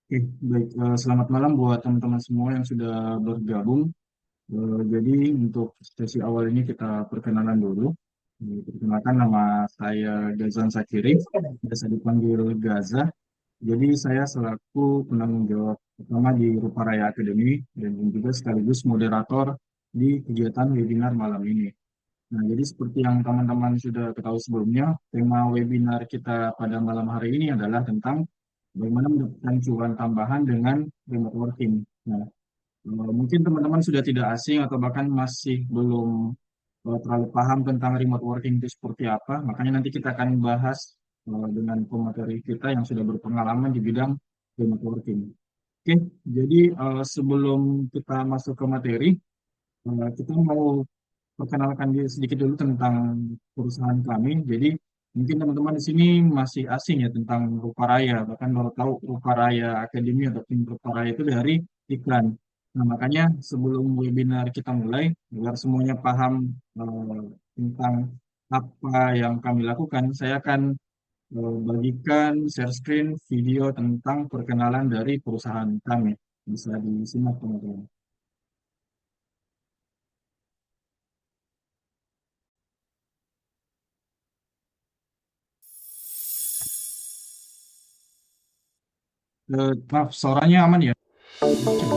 Oke, baik. Selamat malam buat teman-teman semua yang sudah bergabung. Jadi untuk sesi awal ini kita perkenalan dulu. Perkenalkan nama saya Gazan Sakiri, biasa dipanggil Gaza. Jadi saya selaku penanggung jawab utama di Ruparaya Academy dan juga sekaligus moderator di kegiatan webinar malam ini. Nah, jadi seperti yang teman-teman sudah ketahui sebelumnya, tema webinar kita pada malam hari ini adalah tentang bagaimana mendapatkan cuan tambahan dengan remote working. Nah, mungkin teman-teman sudah tidak asing atau bahkan masih belum terlalu paham tentang remote working itu seperti apa. Makanya nanti kita akan bahas dengan pemateri kita yang sudah berpengalaman di bidang remote working. Oke, jadi sebelum kita masuk ke materi, kita mau perkenalkan diri sedikit dulu tentang perusahaan kami. Jadi mungkin teman-teman di sini masih asing ya tentang Ruparaya, bahkan baru tahu Ruparaya Academy atau tim Ruparaya itu dari iklan. Nah, makanya sebelum webinar kita mulai, agar semuanya paham tentang apa yang kami lakukan, saya akan bagikan share screen video tentang perkenalan dari perusahaan kami. Bisa disimak teman-teman. Maaf, suaranya aman ya? Oke.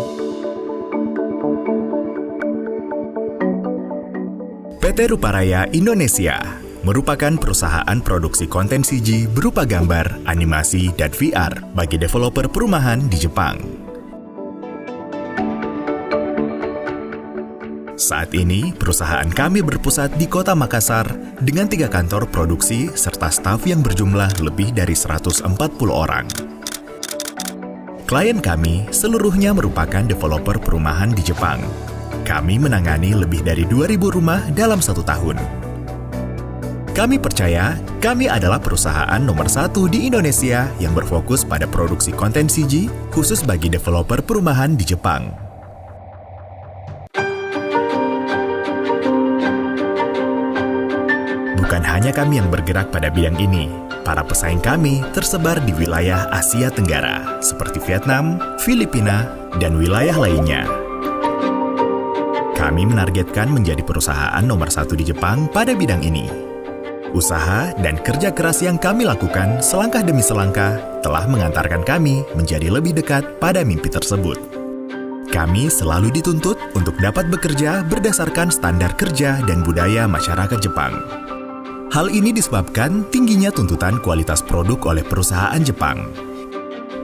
PT Ruparaya Indonesia merupakan perusahaan produksi konten CG berupa gambar, animasi, dan VR bagi developer perumahan di Jepang. Saat ini, perusahaan kami berpusat di Kota Makassar dengan 3 kantor produksi serta staf yang berjumlah lebih dari 140 orang. Klien kami seluruhnya merupakan developer perumahan di Jepang. Kami menangani lebih dari 2.000 rumah dalam 1 tahun. Kami percaya, kami adalah perusahaan nomor 1 di Indonesia yang berfokus pada produksi konten CG khusus bagi developer perumahan di Jepang. Bukan hanya kami yang bergerak pada bidang ini, para pesaing kami tersebar di wilayah Asia Tenggara, seperti Vietnam, Filipina, dan wilayah lainnya. Kami menargetkan menjadi perusahaan nomor 1 di Jepang pada bidang ini. Usaha dan kerja keras yang kami lakukan selangkah demi selangkah telah mengantarkan kami menjadi lebih dekat pada mimpi tersebut. Kami selalu dituntut untuk dapat bekerja berdasarkan standar kerja dan budaya masyarakat Jepang. Hal ini disebabkan tingginya tuntutan kualitas produk oleh perusahaan Jepang.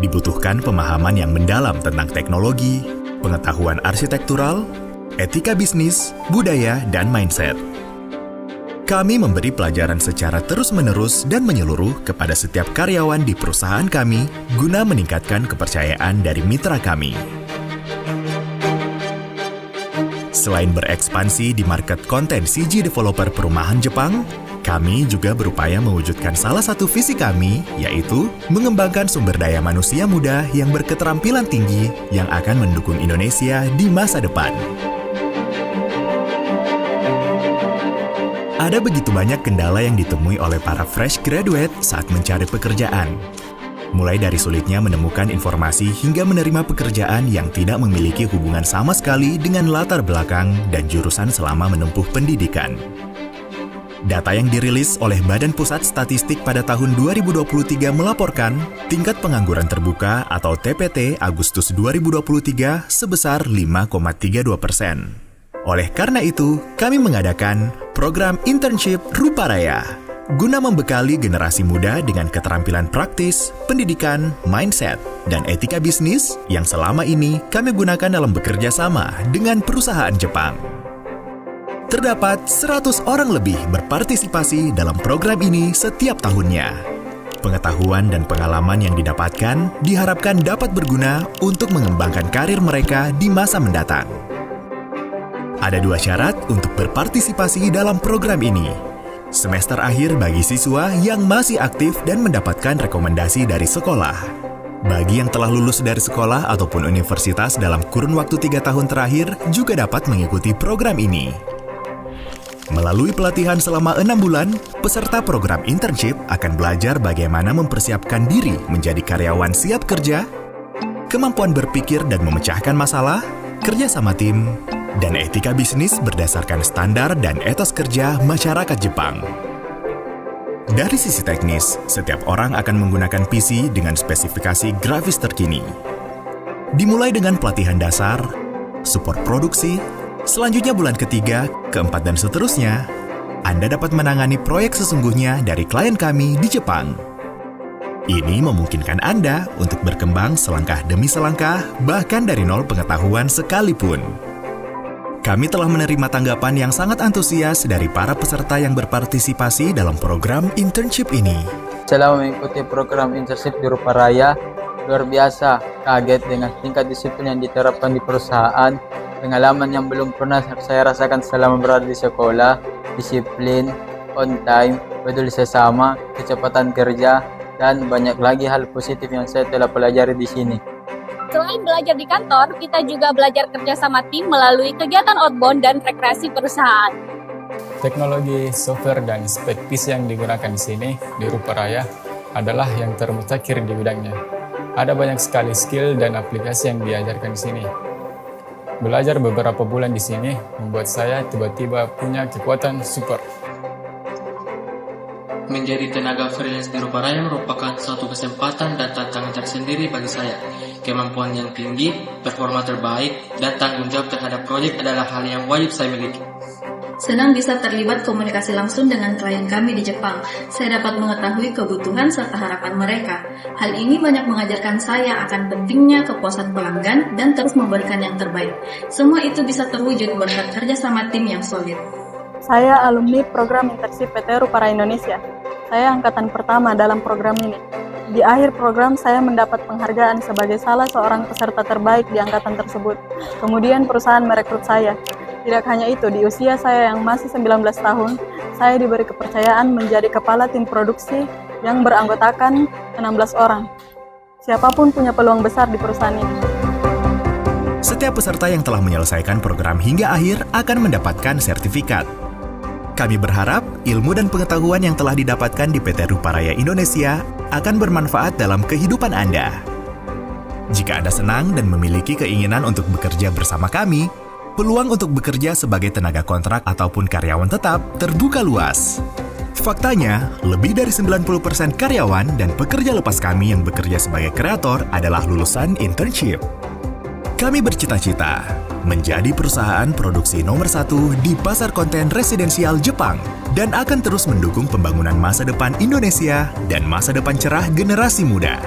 Dibutuhkan pemahaman yang mendalam tentang teknologi, pengetahuan arsitektural, etika bisnis, budaya, dan mindset. Kami memberi pelajaran secara terus-menerus dan menyeluruh kepada setiap karyawan di perusahaan kami guna meningkatkan kepercayaan dari mitra kami. Selain berekspansi di market konten CG developer perumahan Jepang, kami juga berupaya mewujudkan salah satu visi kami, yaitu mengembangkan sumber daya manusia muda yang berketerampilan tinggi yang akan mendukung Indonesia di masa depan. Ada begitu banyak kendala yang ditemui oleh para fresh graduate saat mencari pekerjaan. Mulai dari sulitnya menemukan informasi hingga menerima pekerjaan yang tidak memiliki hubungan sama sekali dengan latar belakang dan jurusan selama menempuh pendidikan. Data yang dirilis oleh Badan Pusat Statistik pada tahun 2023 melaporkan tingkat pengangguran terbuka atau TPT Agustus 2023 sebesar 5,32%. Oleh karena itu, kami mengadakan program internship Ruparaya guna membekali generasi muda dengan keterampilan praktis, pendidikan, mindset, dan etika bisnis yang selama ini kami gunakan dalam bekerja sama dengan perusahaan Jepang. Terdapat 100 orang lebih berpartisipasi dalam program ini setiap tahunnya. Pengetahuan dan pengalaman yang didapatkan diharapkan dapat berguna untuk mengembangkan karir mereka di masa mendatang. Ada 2 syarat untuk berpartisipasi dalam program ini. Semester akhir bagi siswa yang masih aktif dan mendapatkan rekomendasi dari sekolah. Bagi yang telah lulus dari sekolah ataupun universitas dalam kurun waktu 3 tahun terakhir juga dapat mengikuti program ini. Melalui pelatihan selama 6 bulan, peserta program internship akan belajar bagaimana mempersiapkan diri menjadi karyawan siap kerja, kemampuan berpikir dan memecahkan masalah, kerja sama tim, dan etika bisnis berdasarkan standar dan etos kerja masyarakat Jepang. Dari sisi teknis, setiap orang akan menggunakan PC dengan spesifikasi grafis terkini. Dimulai dengan pelatihan dasar, support produksi, selanjutnya bulan ketiga, keempat, dan seterusnya, Anda dapat menangani proyek sesungguhnya dari klien kami di Jepang. Ini memungkinkan Anda untuk berkembang selangkah demi selangkah, bahkan dari nol pengetahuan sekalipun. Kami telah menerima tanggapan yang sangat antusias dari para peserta yang berpartisipasi dalam program internship ini. Setelah mengikuti program internship di Ruparaya, luar biasa kaget dengan tingkat disiplin yang diterapkan di perusahaan, pengalaman yang belum pernah saya rasakan selama berada di sekolah, disiplin, on time, peduli sesama, kecepatan kerja, dan banyak lagi hal positif yang saya telah pelajari di sini. Selain belajar di kantor, kita juga belajar kerja sama tim melalui kegiatan outbound dan rekreasi perusahaan. Teknologi, software, dan spek PC yang digunakan di sini, di Ruparaya, adalah yang termutakhir di bidangnya. Ada banyak sekali skill dan aplikasi yang diajarkan di sini. Belajar beberapa bulan di sini membuat saya tiba-tiba punya kekuatan super. Menjadi tenaga freelance di Ruparaya merupakan suatu kesempatan dan tantangan tersendiri bagi saya. Kemampuan yang tinggi, performa terbaik, dan tanggung jawab terhadap proyek adalah hal yang wajib saya miliki. Senang bisa terlibat komunikasi langsung dengan klien kami di Jepang. Saya dapat mengetahui kebutuhan serta harapan mereka. Hal ini banyak mengajarkan saya akan pentingnya kepuasan pelanggan dan terus memberikan yang terbaik. Semua itu bisa terwujud berkat kerja sama tim yang solid. Saya alumni program internship PT Ruparaya Indonesia. Saya angkatan pertama dalam program ini. Di akhir program, saya mendapat penghargaan sebagai salah seorang peserta terbaik di angkatan tersebut. Kemudian perusahaan merekrut saya. Tidak hanya itu, di usia saya yang masih 19 tahun, saya diberi kepercayaan menjadi kepala tim produksi yang beranggotakan 16 orang. Siapapun punya peluang besar di perusahaan ini. Setiap peserta yang telah menyelesaikan program hingga akhir akan mendapatkan sertifikat. Kami berharap ilmu dan pengetahuan yang telah didapatkan di PT Ruparaya Indonesia akan bermanfaat dalam kehidupan Anda. Jika Anda senang dan memiliki keinginan untuk bekerja bersama kami, peluang untuk bekerja sebagai tenaga kontrak ataupun karyawan tetap terbuka luas. Faktanya, lebih dari 90% karyawan dan pekerja lepas kami yang bekerja sebagai kreator adalah lulusan internship. Kami bercita-cita menjadi perusahaan produksi nomor 1 di pasar konten residensial Jepang dan akan terus mendukung pembangunan masa depan Indonesia dan masa depan cerah generasi muda.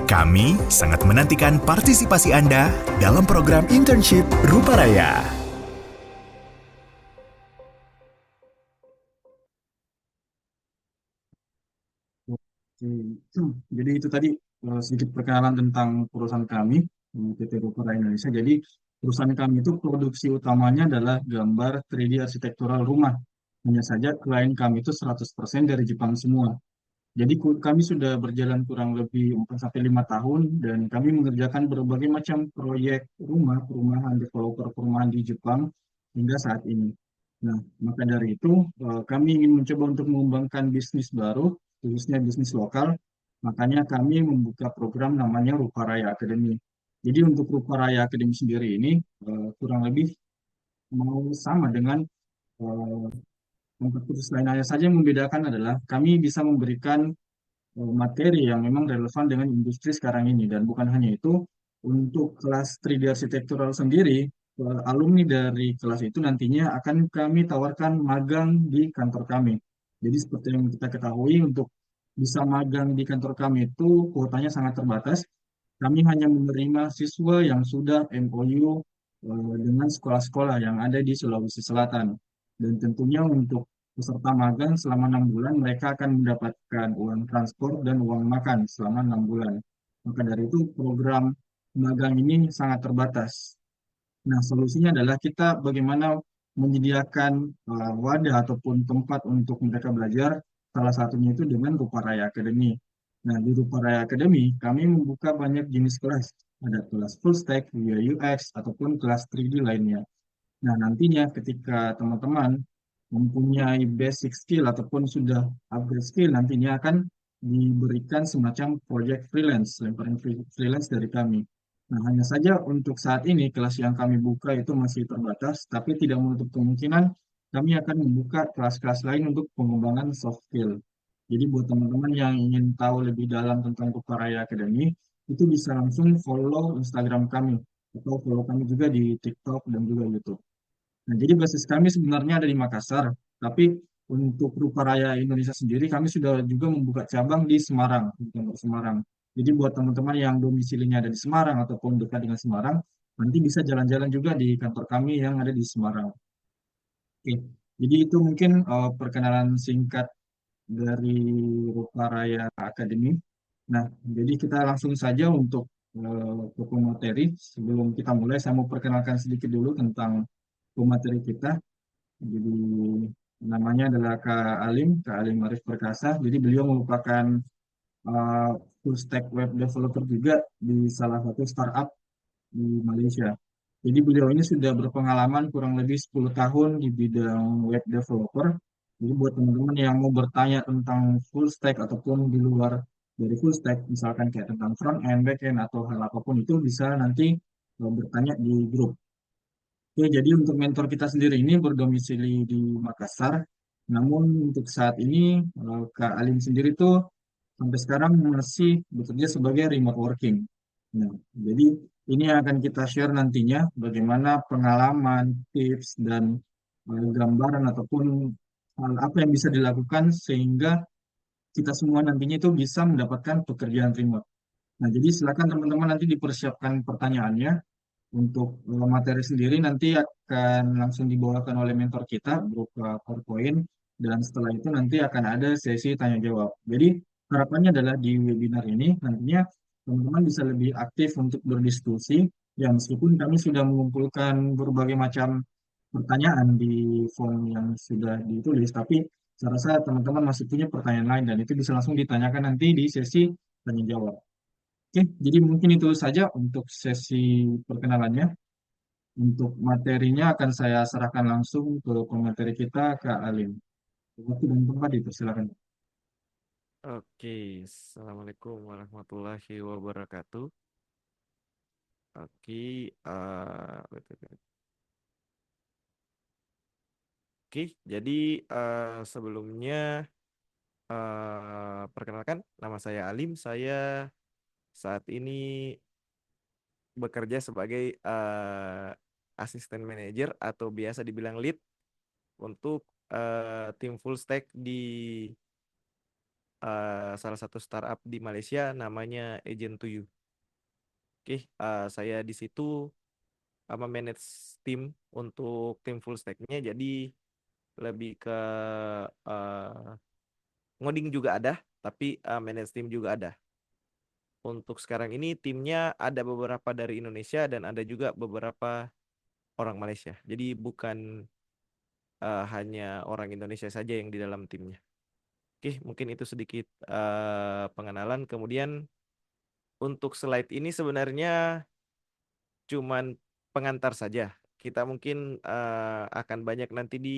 Kami sangat menantikan partisipasi Anda dalam program internship Ruparaya. Jadi itu tadi sedikit perkenalan tentang perusahaan kami, PT Ruparaya Indonesia. Jadi perusahaan kami itu produksi utamanya adalah gambar 3D arsitektural rumah. Hanya saja klien kami itu 100% dari Jepang semua. Jadi kami sudah berjalan kurang lebih 4 sampai 5 tahun dan kami mengerjakan berbagai macam proyek rumah, perumahan, developer perumahan di Jepang hingga saat ini. Nah, maka dari itu kami ingin mencoba untuk mengembangkan bisnis baru, khususnya bisnis lokal. Makanya kami membuka program namanya Ruparaya Academy. Jadi untuk Ruparaya Academy sendiri ini kurang lebih mau sama dengan eh, tempat kursus lain. Hanya saja yang membedakan adalah kami bisa memberikan materi yang memang relevan dengan industri sekarang ini. Dan bukan hanya itu, untuk kelas 3D arsitektural sendiri, alumni dari kelas itu nantinya akan kami tawarkan magang di kantor kami. Jadi seperti yang kita ketahui, untuk bisa magang di kantor kami itu kuotanya sangat terbatas. Kami hanya menerima siswa yang sudah MOU dengan sekolah-sekolah yang ada di Sulawesi Selatan. Dan tentunya untuk peserta magang selama 6 bulan, mereka akan mendapatkan uang transport dan uang makan selama 6 bulan. Maka dari itu program magang ini sangat terbatas. Nah, solusinya adalah kita bagaimana menyediakan wadah ataupun tempat untuk mereka belajar, salah satunya itu dengan Ruparaya Academy. Nah, di Ruparaya Academy, kami membuka banyak jenis kelas. Ada kelas full stack, UI UX, ataupun kelas 3D lainnya. Nah, nantinya ketika teman-teman mempunyai basic skill ataupun sudah upgrade skill, nantinya akan diberikan semacam project freelance, lemparan freelance dari kami. Nah, hanya saja untuk saat ini kelas yang kami buka itu masih terbatas, tapi tidak menutup kemungkinan kami akan membuka kelas-kelas lain untuk pengembangan soft skill. Jadi buat teman-teman yang ingin tahu lebih dalam tentang Kuparaya Academy, itu bisa langsung follow Instagram kami atau follow kami juga di TikTok dan juga YouTube. Nah, jadi basis kami sebenarnya ada di Makassar, tapi untuk Rupa Raya Indonesia sendiri kami sudah juga membuka cabang di Semarang, di Kantor Semarang. Jadi buat teman-teman yang domisilinya ada di Semarang ataupun dekat dengan Semarang, nanti bisa jalan-jalan juga di kantor kami yang ada di Semarang. Oke, jadi itu mungkin perkenalan singkat dari Rupa Raya Academy. Nah, jadi kita langsung saja untuk ke materi. Sebelum kita mulai, saya mau perkenalkan sedikit dulu tentang pemateri kita. Jadi namanya adalah Kak Alim Arif Perkasa. Jadi beliau merupakan uh, full stack web developer juga di salah satu startup di Malaysia. Jadi beliau ini sudah berpengalaman kurang lebih 10 tahun di bidang web developer. Jadi buat teman-teman yang mau bertanya tentang full stack ataupun di luar dari full stack, misalkan kayak tentang front end, back end, atau hal apapun itu bisa nanti bertanya di grup. Oke, jadi untuk mentor kita sendiri ini berdomisili di Makassar. Namun untuk saat ini Kak Alim sendiri tuh sampai sekarang masih bekerja sebagai remote working. Nah, jadi ini akan kita share nantinya bagaimana pengalaman, tips, dan gambaran ataupun hal apa yang bisa dilakukan sehingga kita semua nantinya itu bisa mendapatkan pekerjaan remote. Nah, jadi silakan teman-teman nanti dipersiapkan pertanyaannya. Untuk materi sendiri nanti akan langsung dibawakan oleh mentor kita berupa PowerPoint dan setelah itu nanti akan ada sesi tanya jawab. Jadi harapannya adalah di webinar ini nantinya teman-teman bisa lebih aktif untuk berdiskusi ya meskipun kami sudah mengumpulkan berbagai macam pertanyaan di form yang sudah ditulis tapi saya rasa teman-teman masih punya pertanyaan lain dan itu bisa langsung ditanyakan nanti di sesi tanya jawab. Oke, jadi mungkin itu saja untuk sesi perkenalannya. Untuk materinya akan saya serahkan langsung ke pemateri kita, Kak Alim. Waktu dan tempat dipersilakan. Oke, Assalamualaikum warahmatullahi wabarakatuh. Oke, oke. Jadi sebelumnya perkenalkan, nama saya Alim. Saya saat ini bekerja sebagai asisten manajer atau biasa dibilang lead untuk tim full stack di salah satu startup di Malaysia namanya Agent to You. Oke, saya di situ manage tim untuk tim full stack-nya. Jadi lebih ke uh, ngoding juga ada, tapi manage tim juga ada. Untuk sekarang ini timnya ada beberapa dari Indonesia dan ada juga beberapa orang Malaysia. Jadi bukan hanya orang Indonesia saja yang di dalam timnya. Oke, mungkin itu sedikit pengenalan. Kemudian untuk slide ini sebenarnya cuman pengantar saja. Kita mungkin akan banyak nanti di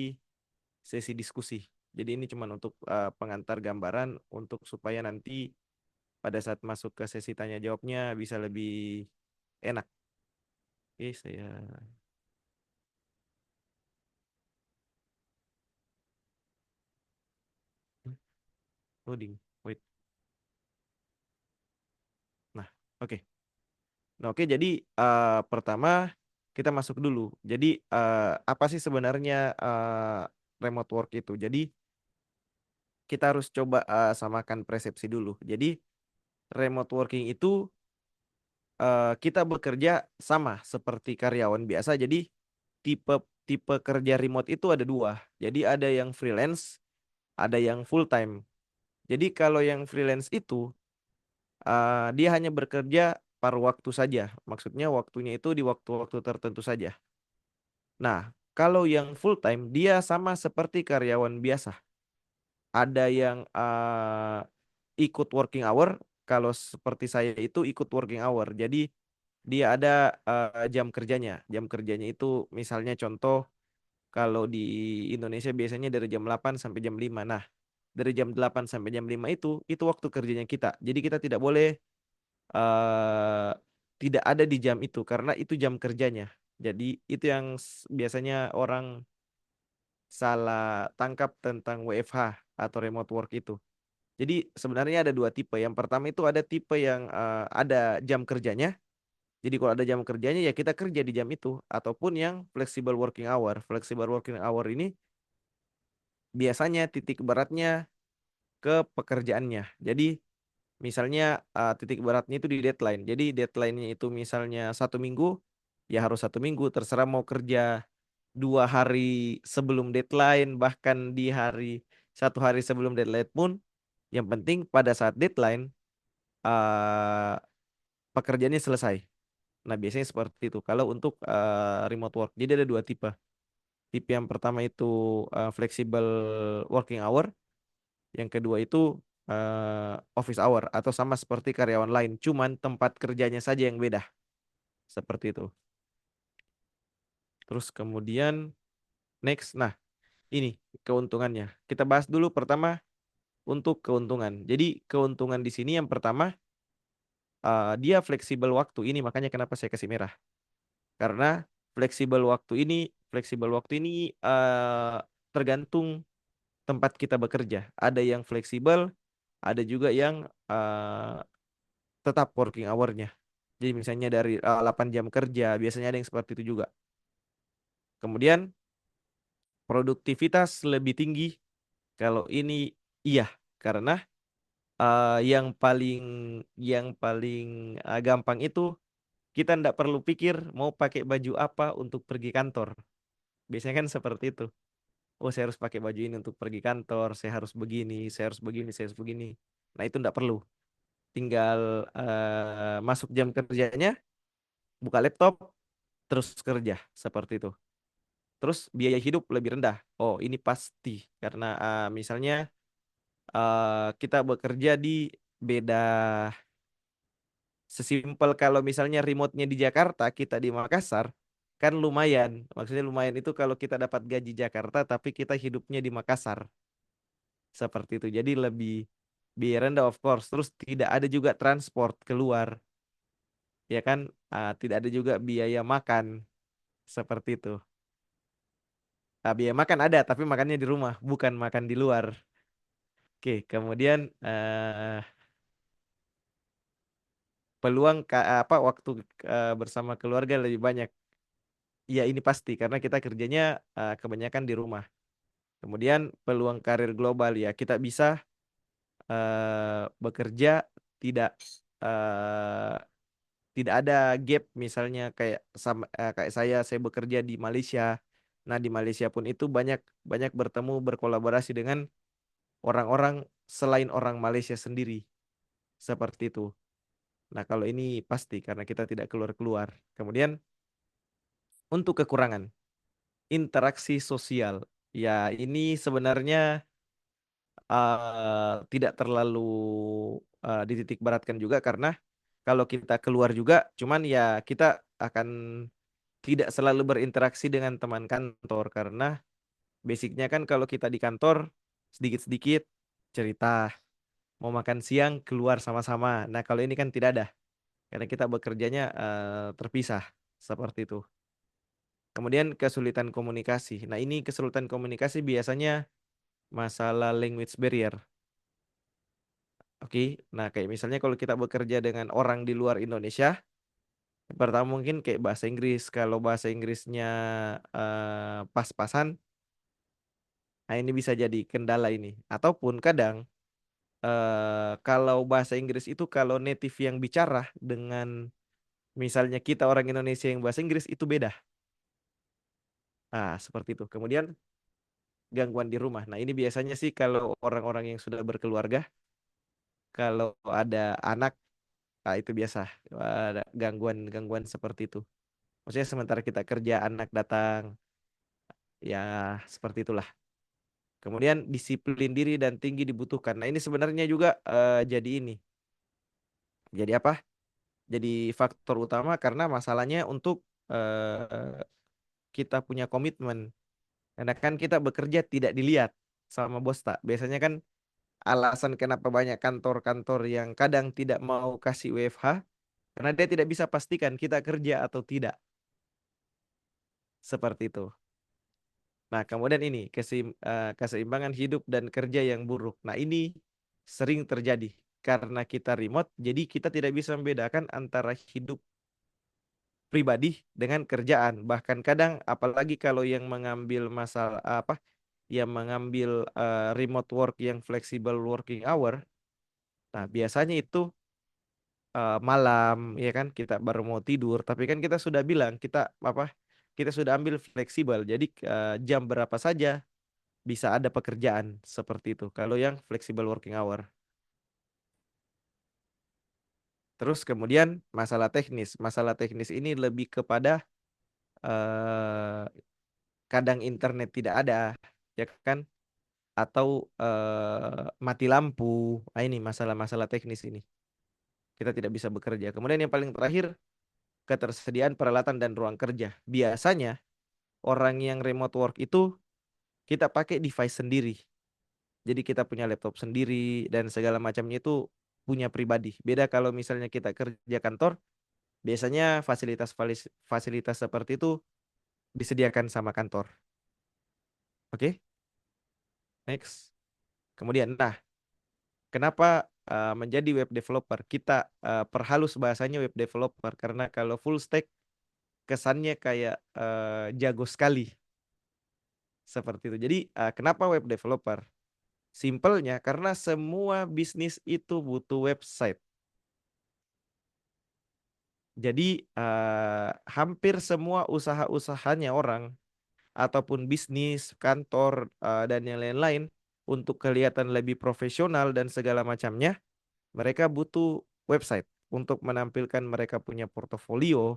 sesi diskusi. Jadi ini cuma untuk pengantar gambaran untuk supaya nanti pada saat masuk ke sesi tanya jawabnya bisa lebih enak. Oke, saya loading. Wait. Nah, oke. Nah, oke, jadi pertama kita masuk dulu. Jadi apa sih sebenarnya remote work itu? Jadi kita harus coba samakan persepsi dulu. Jadi remote working itu kita bekerja sama seperti karyawan biasa. Jadi tipe tipe kerja remote itu ada dua. Jadi ada yang freelance, ada yang full time. Jadi kalau yang freelance itu dia hanya bekerja paruh waktu saja. Maksudnya waktunya itu di waktu-waktu tertentu saja. Nah, kalau yang full time dia sama seperti karyawan biasa. Ada yang ikut working hour. Kalau seperti saya itu ikut working hour. Jadi dia ada jam kerjanya. Jam kerjanya itu misalnya contoh kalau di Indonesia biasanya dari jam 8 sampai jam 5. Nah, dari jam 8 sampai jam 5 itu waktu kerjanya kita. Jadi kita tidak boleh eh, tidak ada di jam itu karena itu jam kerjanya. Jadi itu yang biasanya orang salah tangkap tentang WFH atau remote work itu. Jadi sebenarnya ada dua tipe. Yang pertama itu ada tipe yang ada jam kerjanya. Jadi kalau ada jam kerjanya ya kita kerja di jam itu. Ataupun yang flexible working hour. Flexible working hour ini biasanya titik beratnya ke pekerjaannya. Jadi misalnya titik beratnya itu di deadline. Jadi deadline-nya itu misalnya 1 minggu, ya harus 1 minggu. Terserah mau kerja 2 hari sebelum deadline, bahkan di 1 hari sebelum deadline pun. Yang penting pada saat deadline eh, pekerjaannya selesai. Nah biasanya seperti itu. Kalau untuk remote work, jadi ada dua tipe. Tipe yang pertama itu flexible working hour. Yang kedua itu office hour atau sama seperti karyawan lain, cuman tempat kerjanya saja yang beda. Seperti itu. Terus kemudian next, nah ini keuntungannya. Kita bahas dulu pertama untuk keuntungan. Jadi keuntungan di sini yang pertama dia fleksibel waktu. Ini makanya kenapa saya kasih merah. Karena fleksibel waktu ini tergantung tempat kita bekerja. Ada yang fleksibel, ada juga yang tetap working hour-nya. Jadi misalnya dari 8 jam kerja, biasanya ada yang seperti itu juga. Kemudian produktivitas lebih tinggi. Kalau ini iya, karena yang paling gampang itu kita ndak perlu pikir mau pakai baju apa untuk pergi kantor. Biasanya kan seperti itu. Oh, saya harus pakai baju ini untuk pergi kantor, saya harus begini, saya harus begini, saya harus begini. Nah, itu ndak perlu. Tinggal masuk jam kerjanya, buka laptop, terus kerja seperti itu. Terus biaya hidup lebih rendah. Oh, ini pasti karena misalnya kita bekerja di beda sesimpel kalau misalnya remote-nya di Jakarta, kita di Makassar, kan lumayan. Maksudnya lumayan itu kalau kita dapat gaji Jakarta tapi kita hidupnya di Makassar. Seperti itu. Jadi lebih biaya rendah of course. Terus tidak ada juga transport keluar. Ya kan? Tidak ada juga biaya makan. Seperti itu. Biaya makan ada tapi makannya di rumah, bukan makan di luar. Oke, kemudian peluang waktu bersama keluarga lebih banyak. Ya ini pasti karena kita kerjanya kebanyakan di rumah. Kemudian peluang karir global ya kita bisa bekerja tidak eh, tidak ada gap misalnya kayak saya bekerja di Malaysia. Nah di Malaysia pun itu banyak banyak bertemu berkolaborasi dengan orang-orang selain orang Malaysia sendiri seperti itu. Nah kalau ini pasti karena kita tidak keluar-keluar. Kemudian untuk kekurangan interaksi sosial. Ya, ini sebenarnya tidak terlalu dititik beratkan juga karena kalau kita keluar juga, cuman ya kita akan tidak selalu berinteraksi dengan teman kantor karena basicnya kan kalau kita di kantor sedikit-sedikit cerita, mau makan siang keluar sama-sama. Nah, kalau ini kan tidak ada karena kita bekerjanya terpisah seperti itu. Kemudian kesulitan komunikasi. Nah, ini kesulitan komunikasi biasanya masalah language barrier. Oke, nah kayak misalnya kalau kita bekerja dengan orang di luar Indonesia, pertama mungkin kayak bahasa Inggris. Kalau bahasa Inggrisnya pas-pasan, nah ini bisa jadi kendala ini. Ataupun kadang kalau bahasa Inggris itu kalau native yang bicara dengan misalnya kita orang Indonesia yang bahasa Inggris itu beda. Seperti itu. Kemudian gangguan di rumah. Nah, ini biasanya sih kalau orang-orang yang sudah berkeluarga, kalau ada anak, itu biasa ada gangguan-gangguan seperti itu. Maksudnya sementara kita kerja anak datang, ya seperti itulah. Kemudian disiplin diri dan tinggi dibutuhkan. Nah, ini sebenarnya juga jadi ini. Jadi apa? Jadi faktor utama karena masalahnya untuk kita punya komitmen. Karena kan kita bekerja tidak dilihat sama bos tak. Biasanya kan alasan kenapa banyak kantor-kantor yang kadang tidak mau kasih WFH Karena dia tidak bisa pastikan kita kerja atau tidak. Seperti itu. Nah, kemudian ini keseimbangan hidup dan kerja yang buruk. Nah, ini sering terjadi karena kita remote, jadi kita tidak bisa membedakan antara hidup pribadi dengan kerjaan. Bahkan kadang apalagi kalau yang mengambil masalah yang mengambil remote work yang flexible working hour. Nah, biasanya itu malam ya kan kita baru mau tidur, tapi kan kita sudah bilang kita sudah ambil fleksibel. Jadi jam berapa saja bisa ada pekerjaan seperti itu. Kalau yang flexible working hour. Terus kemudian masalah teknis. Masalah teknis ini lebih kepada eh, kadang internet tidak ada, ya kan? Atau mati lampu. Nah, ini masalah-masalah teknis ini. Kita tidak bisa bekerja. Kemudian yang paling terakhir, ketersediaan peralatan dan ruang kerja. Biasanya orang yang remote work itu kita pakai device sendiri. Jadi kita punya laptop sendiri dan segala macamnya itu punya pribadi. Beda kalau misalnya kita kerja kantor, biasanya fasilitas seperti itu disediakan sama kantor. Oke, next. Kemudian, nah, kenapa menjadi web developer? Kita perhalus bahasanya web developer karena kalau full stack kesannya kayak jago sekali seperti itu. Jadi kenapa web developer? Simpelnya karena semua bisnis itu butuh website. Jadi hampir semua usaha-usahanya orang ataupun bisnis, kantor dan yang lain-lain untuk kelihatan lebih profesional dan segala macamnya, mereka butuh website untuk menampilkan mereka punya portofolio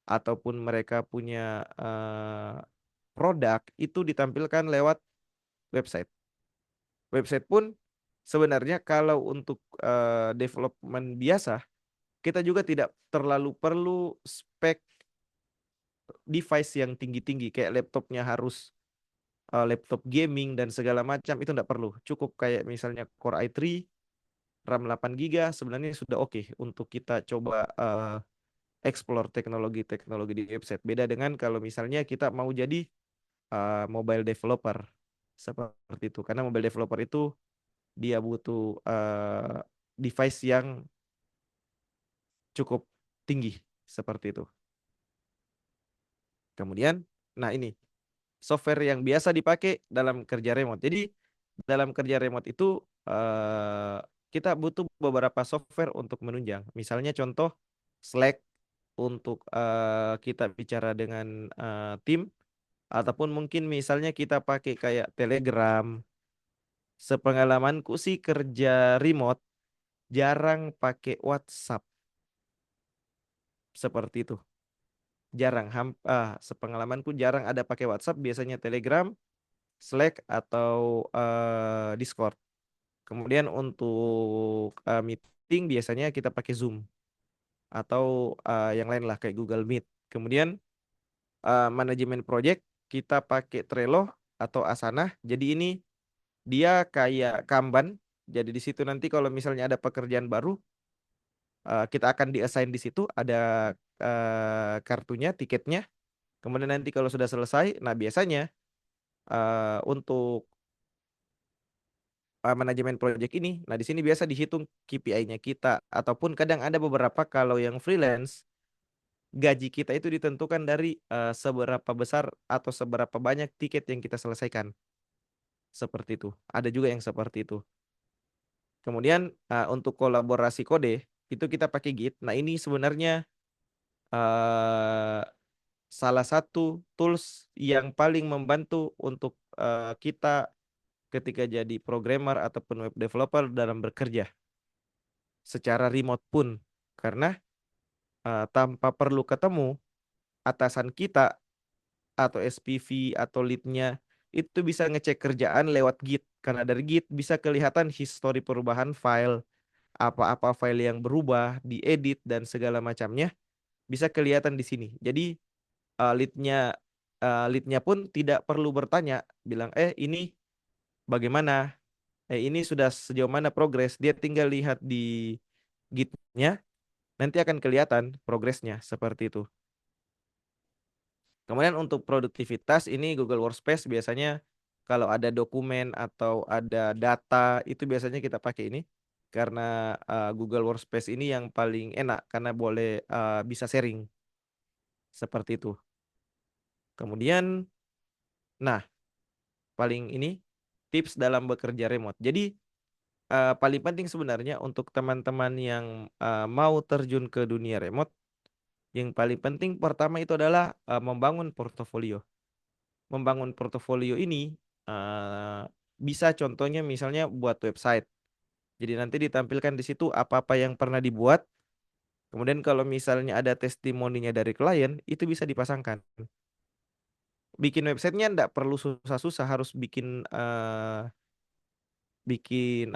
ataupun mereka punya produk itu ditampilkan lewat website. Website pun sebenarnya kalau untuk development biasa kita juga tidak terlalu perlu spek device yang tinggi-tinggi kayak laptopnya harus laptop gaming dan segala macam, itu tidak perlu. Cukup kayak misalnya Core i3 RAM 8 GB sebenarnya sudah oke untuk kita coba explore teknologi-teknologi di website. Beda dengan kalau misalnya kita mau jadi mobile developer seperti itu. Karena mobile developer itu dia butuh device yang cukup tinggi seperti itu. Kemudian, nah ini software yang biasa dipakai dalam kerja remote. Jadi dalam kerja remote itu kita butuh beberapa software untuk menunjang. Misalnya contoh Slack untuk kita bicara dengan tim, ataupun mungkin misalnya kita pakai kayak Telegram. Sepengalamanku sih kerja remote jarang pakai WhatsApp seperti itu. Jarang, sepengalamanku jarang ada pakai WhatsApp, biasanya Telegram, Slack atau Discord. Kemudian untuk meeting biasanya kita pakai Zoom atau yang lain lah kayak Google Meet. Kemudian manajemen project kita pakai Trello atau Asana. Jadi ini dia kayak Kanban. Jadi di situ nanti kalau misalnya ada pekerjaan baru, kita akan di-assign di situ ada kartunya, tiketnya. Kemudian nanti kalau sudah selesai, nah biasanya untuk manajemen project ini, nah di sini biasa dihitung KPI-nya kita, ataupun kadang ada beberapa kalau yang freelance, gaji kita itu ditentukan dari seberapa besar atau seberapa banyak tiket yang kita selesaikan. Seperti itu. Ada juga yang seperti itu. Kemudian untuk kolaborasi kode itu kita pakai Git. Nah ini sebenarnya salah satu tools yang paling membantu untuk kita ketika jadi programmer ataupun web developer dalam bekerja secara remote pun, karena tanpa perlu ketemu atasan kita atau SPV atau leadnya itu bisa ngecek kerjaan lewat Git, karena dari Git bisa kelihatan histori perubahan file, apa-apa file yang berubah, diedit dan segala macamnya bisa kelihatan di sini. Jadi leadnya leadnya pun tidak perlu bertanya, bilang ini bagaimana, ini sudah sejauh mana progres. Dia tinggal lihat di Git-nya, nanti akan kelihatan progresnya seperti itu. Kemudian untuk produktivitas ini Google Workspace biasanya kalau ada dokumen atau ada data itu biasanya kita pakai ini karena Google Workspace ini yang paling enak karena boleh bisa sharing seperti itu. Kemudian, nah paling ini tips dalam bekerja remote. Jadi paling penting sebenarnya untuk teman-teman yang mau terjun ke dunia remote, yang paling penting pertama itu adalah membangun portofolio. Membangun portofolio ini eh, bisa contohnya misalnya buat website. Jadi nanti ditampilkan di situ apa-apa yang pernah dibuat. Kemudian kalau misalnya ada testimoninya dari klien, itu bisa dipasangkan. Bikin websitenya nggak perlu susah-susah, harus bikin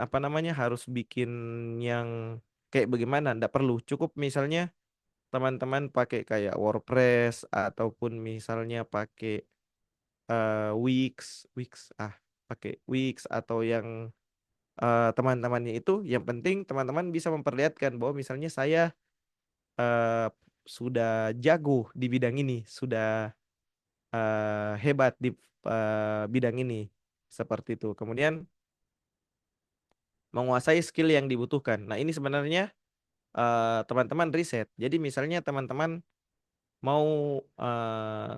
apa namanya, harus bikin yang kayak bagaimana, nggak perlu. Cukup misalnya teman-teman pakai kayak WordPress ataupun misalnya pakai pakai Wix atau yang teman-temannya itu, yang penting teman-teman bisa memperlihatkan bahwa misalnya saya eh, sudah jago di bidang ini, sudah hebat di bidang ini, seperti itu. Kemudian menguasai skill yang dibutuhkan. Nah, ini sebenarnya teman-teman riset. Jadi misalnya teman-teman mau eh,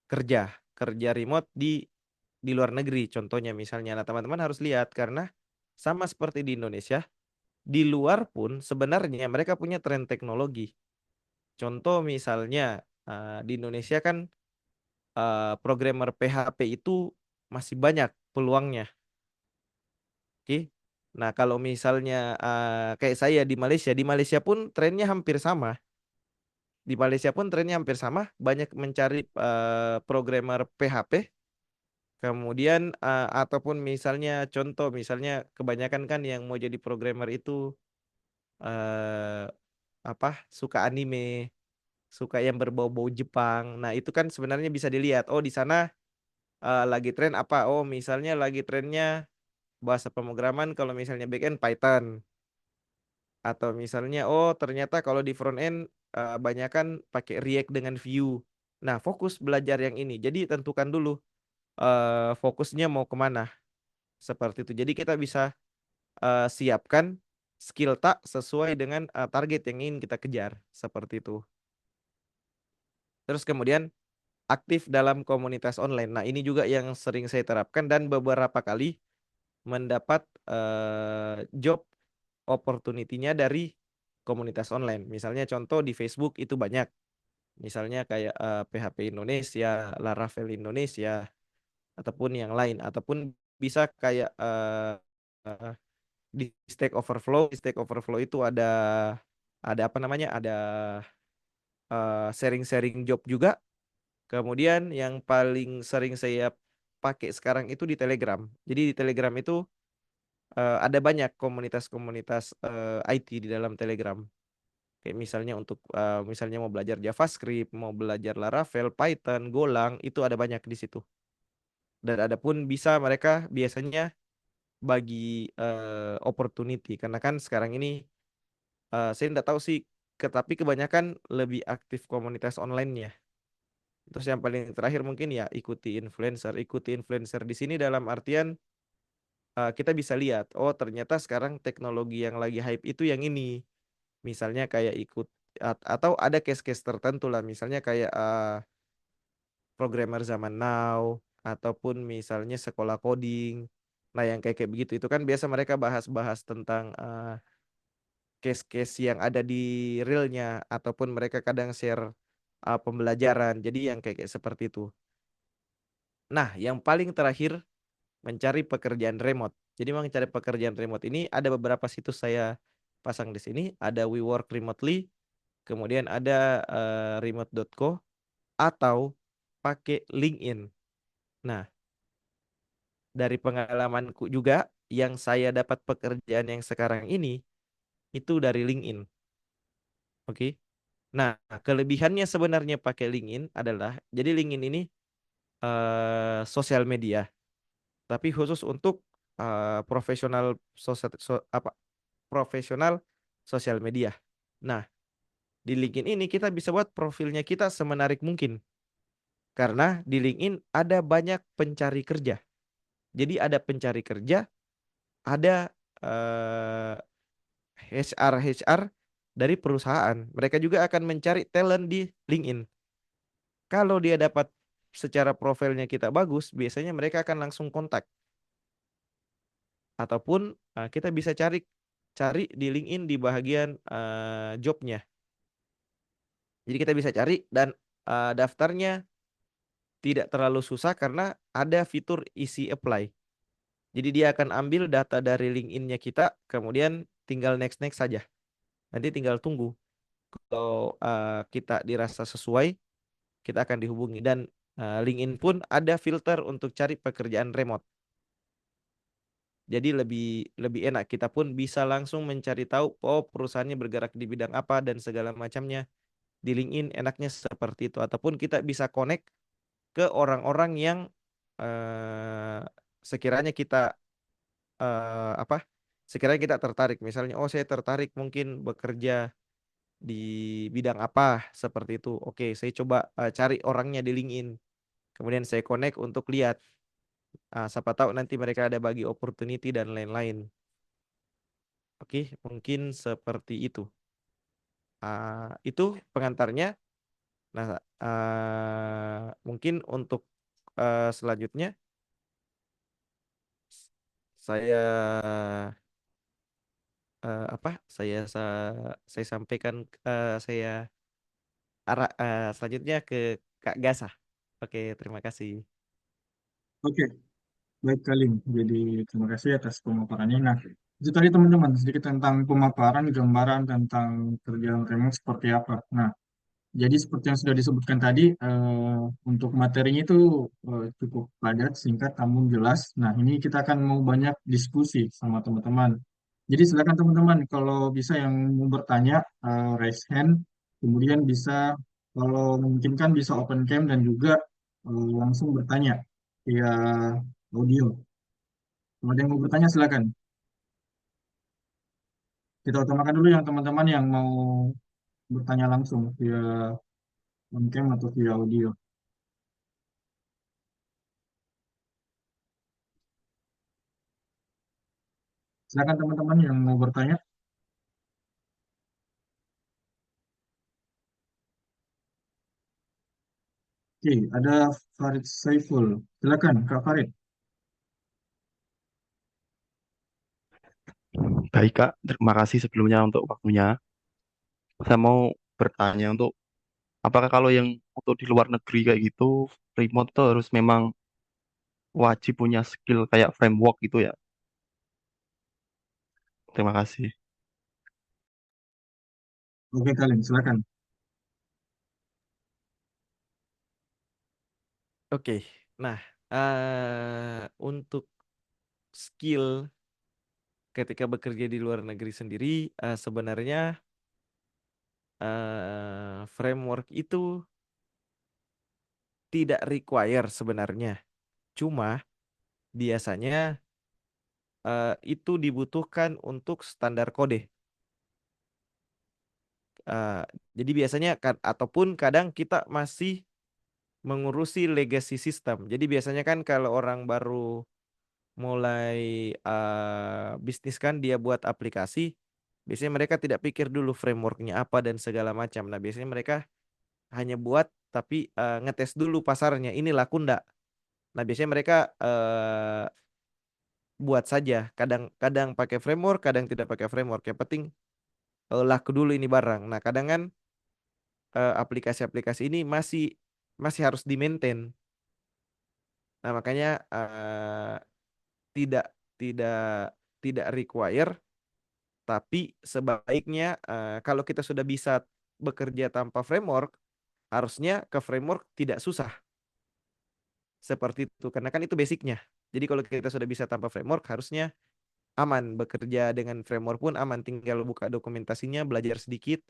kerja kerja remote di luar negeri contohnya misalnya. Nah, teman-teman harus lihat karena sama seperti di Indonesia, di luar pun sebenarnya mereka punya tren teknologi. Contoh misalnya di Indonesia kan programmer PHP itu masih banyak peluangnya. Oke. Nah, kalau misalnya kayak saya di Malaysia pun trennya hampir sama. Di Malaysia pun trennya hampir sama, banyak mencari programmer PHP. Kemudian ataupun misalnya contoh misalnya kebanyakan kan yang mau jadi programmer itu eh, apa suka anime, suka yang berbau-bau Jepang. Nah, itu kan sebenarnya bisa dilihat. Oh, di sana lagi tren apa? Oh, misalnya lagi trennya bahasa pemrograman kalau misalnya backend Python atau misalnya oh ternyata kalau di front end banyakan pakai React dengan Vue. Nah, fokus belajar yang ini. Jadi tentukan dulu fokusnya mau kemana. Seperti itu. Jadi kita bisa siapkan skill tak sesuai dengan target yang ingin kita kejar. Seperti itu. Terus kemudian aktif dalam komunitas online. Nah, ini juga yang sering saya terapkan dan beberapa kali mendapat job opportunity-nya dari komunitas online. Misalnya contoh di Facebook itu banyak. Misalnya kayak PHP Indonesia, Laravel Indonesia, ataupun yang lain. Ataupun bisa kayak di Stack Overflow. Di Stack Overflow itu ada apa namanya? Ada sharing-sharing job juga. Kemudian yang paling sering saya pakai sekarang itu di Telegram. Jadi di Telegram itu ada banyak komunitas-komunitas IT di dalam Telegram. Kayak misalnya untuk misalnya mau belajar JavaScript, mau belajar Laravel, Python, Golang, itu ada banyak di situ. Dan ada pun bisa mereka biasanya bagi opportunity karena kan sekarang ini saya tidak tahu sih, tapi kebanyakan lebih aktif komunitas online-nya. Terus yang paling terakhir mungkin ya ikuti influencer. Ikuti influencer di sini dalam artian kita bisa lihat, oh ternyata sekarang teknologi yang lagi hype itu yang ini. Misalnya kayak ikut atau ada case-case tertentu lah. Misalnya kayak programmer zaman now ataupun misalnya sekolah coding. Nah, yang kayak begitu itu kan biasa mereka bahas-bahas tentang case-case yang ada di realnya ataupun mereka kadang share pembelajaran. Jadi yang kayak seperti itu. Nah, yang paling terakhir mencari pekerjaan remote. Jadi mencari pekerjaan remote ini ada beberapa situs saya pasang di sini. Ada We Work Remotely, kemudian ada remote.co atau pakai LinkedIn. Nah, dari pengalamanku juga yang saya dapat pekerjaan yang sekarang ini itu dari LinkedIn. Oke. Nah, kelebihannya sebenarnya pakai LinkedIn adalah jadi LinkedIn ini sosial media, tapi khusus untuk profesional sosial apa profesional sosial media. Nah, Di LinkedIn ini kita bisa buat profilnya kita semenarik mungkin. Karena di LinkedIn ada banyak pencari kerja. Jadi ada pencari kerja, ada HR dari perusahaan. Mereka juga akan mencari talent di LinkedIn. Kalau dia dapat secara profilnya kita bagus, biasanya mereka akan langsung kontak. Ataupun kita bisa cari di LinkedIn di bagian jobnya. Jadi kita bisa cari dan daftarnya tidak terlalu susah karena ada fitur isi apply. Jadi dia akan ambil data dari LinkedIn-nya kita, kemudian tinggal next saja. Nanti tinggal tunggu. Kalau kita dirasa sesuai, kita akan dihubungi. Dan LinkedIn pun ada filter untuk cari pekerjaan remote. Jadi lebih enak. Kita pun bisa langsung mencari tahu, oh perusahaannya bergerak di bidang apa dan segala macamnya. Di LinkedIn enaknya seperti itu. Ataupun kita bisa connect ke orang-orang yang sekiranya kita apa? Sekiranya kita tertarik. Misalnya, oh saya tertarik mungkin bekerja di bidang apa seperti itu. Oke, saya coba cari orangnya di LinkedIn. Kemudian saya connect untuk lihat. Siapa tahu nanti mereka ada bagi opportunity dan lain-lain. Oke, mungkin seperti itu. Itu pengantarnya. Nah, mungkin untuk selanjutnya saya apa? Saya sampaikan saya selanjutnya ke Kak Gasa. Oke, terima kasih. Oke, baik Kalim. Jadi terima kasih atas pemaparannya. Nah, itu tadi teman-teman sedikit tentang pemaparan gambaran tentang kerjaan remote seperti apa. Nah, jadi seperti yang sudah disebutkan tadi, untuk materinya itu cukup padat, singkat, namun jelas. Nah, ini kita akan mau banyak diskusi sama teman-teman. Jadi silakan teman-teman, kalau bisa yang mau bertanya, raise hand. Kemudian bisa, kalau memungkinkan bisa open cam dan juga langsung bertanya via audio. Kalau ada yang mau bertanya silakan. Kita utamakan dulu yang teman-teman yang mau bertanya langsung via on cam atau via audio. Silakan teman-teman yang mau bertanya. Oke, ada Farid Saiful. Silakan, Kak Farid. Baik Kak, terima kasih sebelumnya untuk waktunya. Saya mau bertanya untuk apakah kalau yang untuk di luar negeri kayak gitu, remote itu harus memang wajib punya skill kayak framework gitu ya? Terima kasih. Oke, kalian silakan. Oke, nah untuk skill ketika bekerja di luar negeri sendiri sebenarnya framework itu tidak require sebenarnya. Cuma biasanya itu dibutuhkan untuk standar kode. Eh, jadi biasanya ataupun kadang kita masih mengurusi legacy system. Jadi biasanya kan kalau orang baru mulai bisnis kan dia buat aplikasi, biasanya mereka tidak pikir dulu frameworknya apa dan segala macam. Nah biasanya mereka hanya buat tapi ngetes dulu pasarnya ini laku ndak. Nah biasanya mereka buat saja. Kadang-kadang pakai framework, kadang tidak pakai framework. Yang penting laku dulu ini barang. Nah kadang kan aplikasi-aplikasi ini masih masih harus di maintain. Nah makanya tidak tidak tidak require. Tapi sebaiknya kalau kita sudah bisa bekerja tanpa framework, harusnya ke framework tidak susah. Seperti itu. Karena kan itu basicnya. Jadi kalau kita sudah bisa tanpa framework, harusnya aman. Bekerja dengan framework pun aman. Tinggal buka dokumentasinya, belajar sedikit.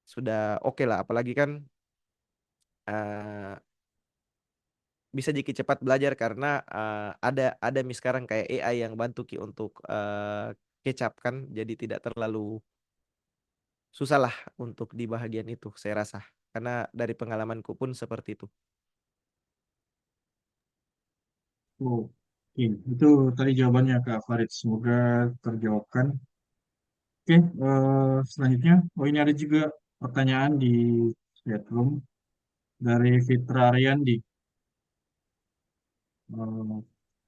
Sudah oke lah. Apalagi kan eh, bisa jadi cepat belajar karena ada sekarang kayak AI yang bantu Ki untuk catch up kan. Jadi tidak terlalu. susah lah untuk di bahagian itu, saya rasa. Karena dari pengalamanku pun seperti itu. Oh, oke, itu tadi jawabannya Kak Farid. Semoga terjawabkan. Oke, selanjutnya, oh ini ada juga pertanyaan di chatroom dari Fitra Ariandi. Eh,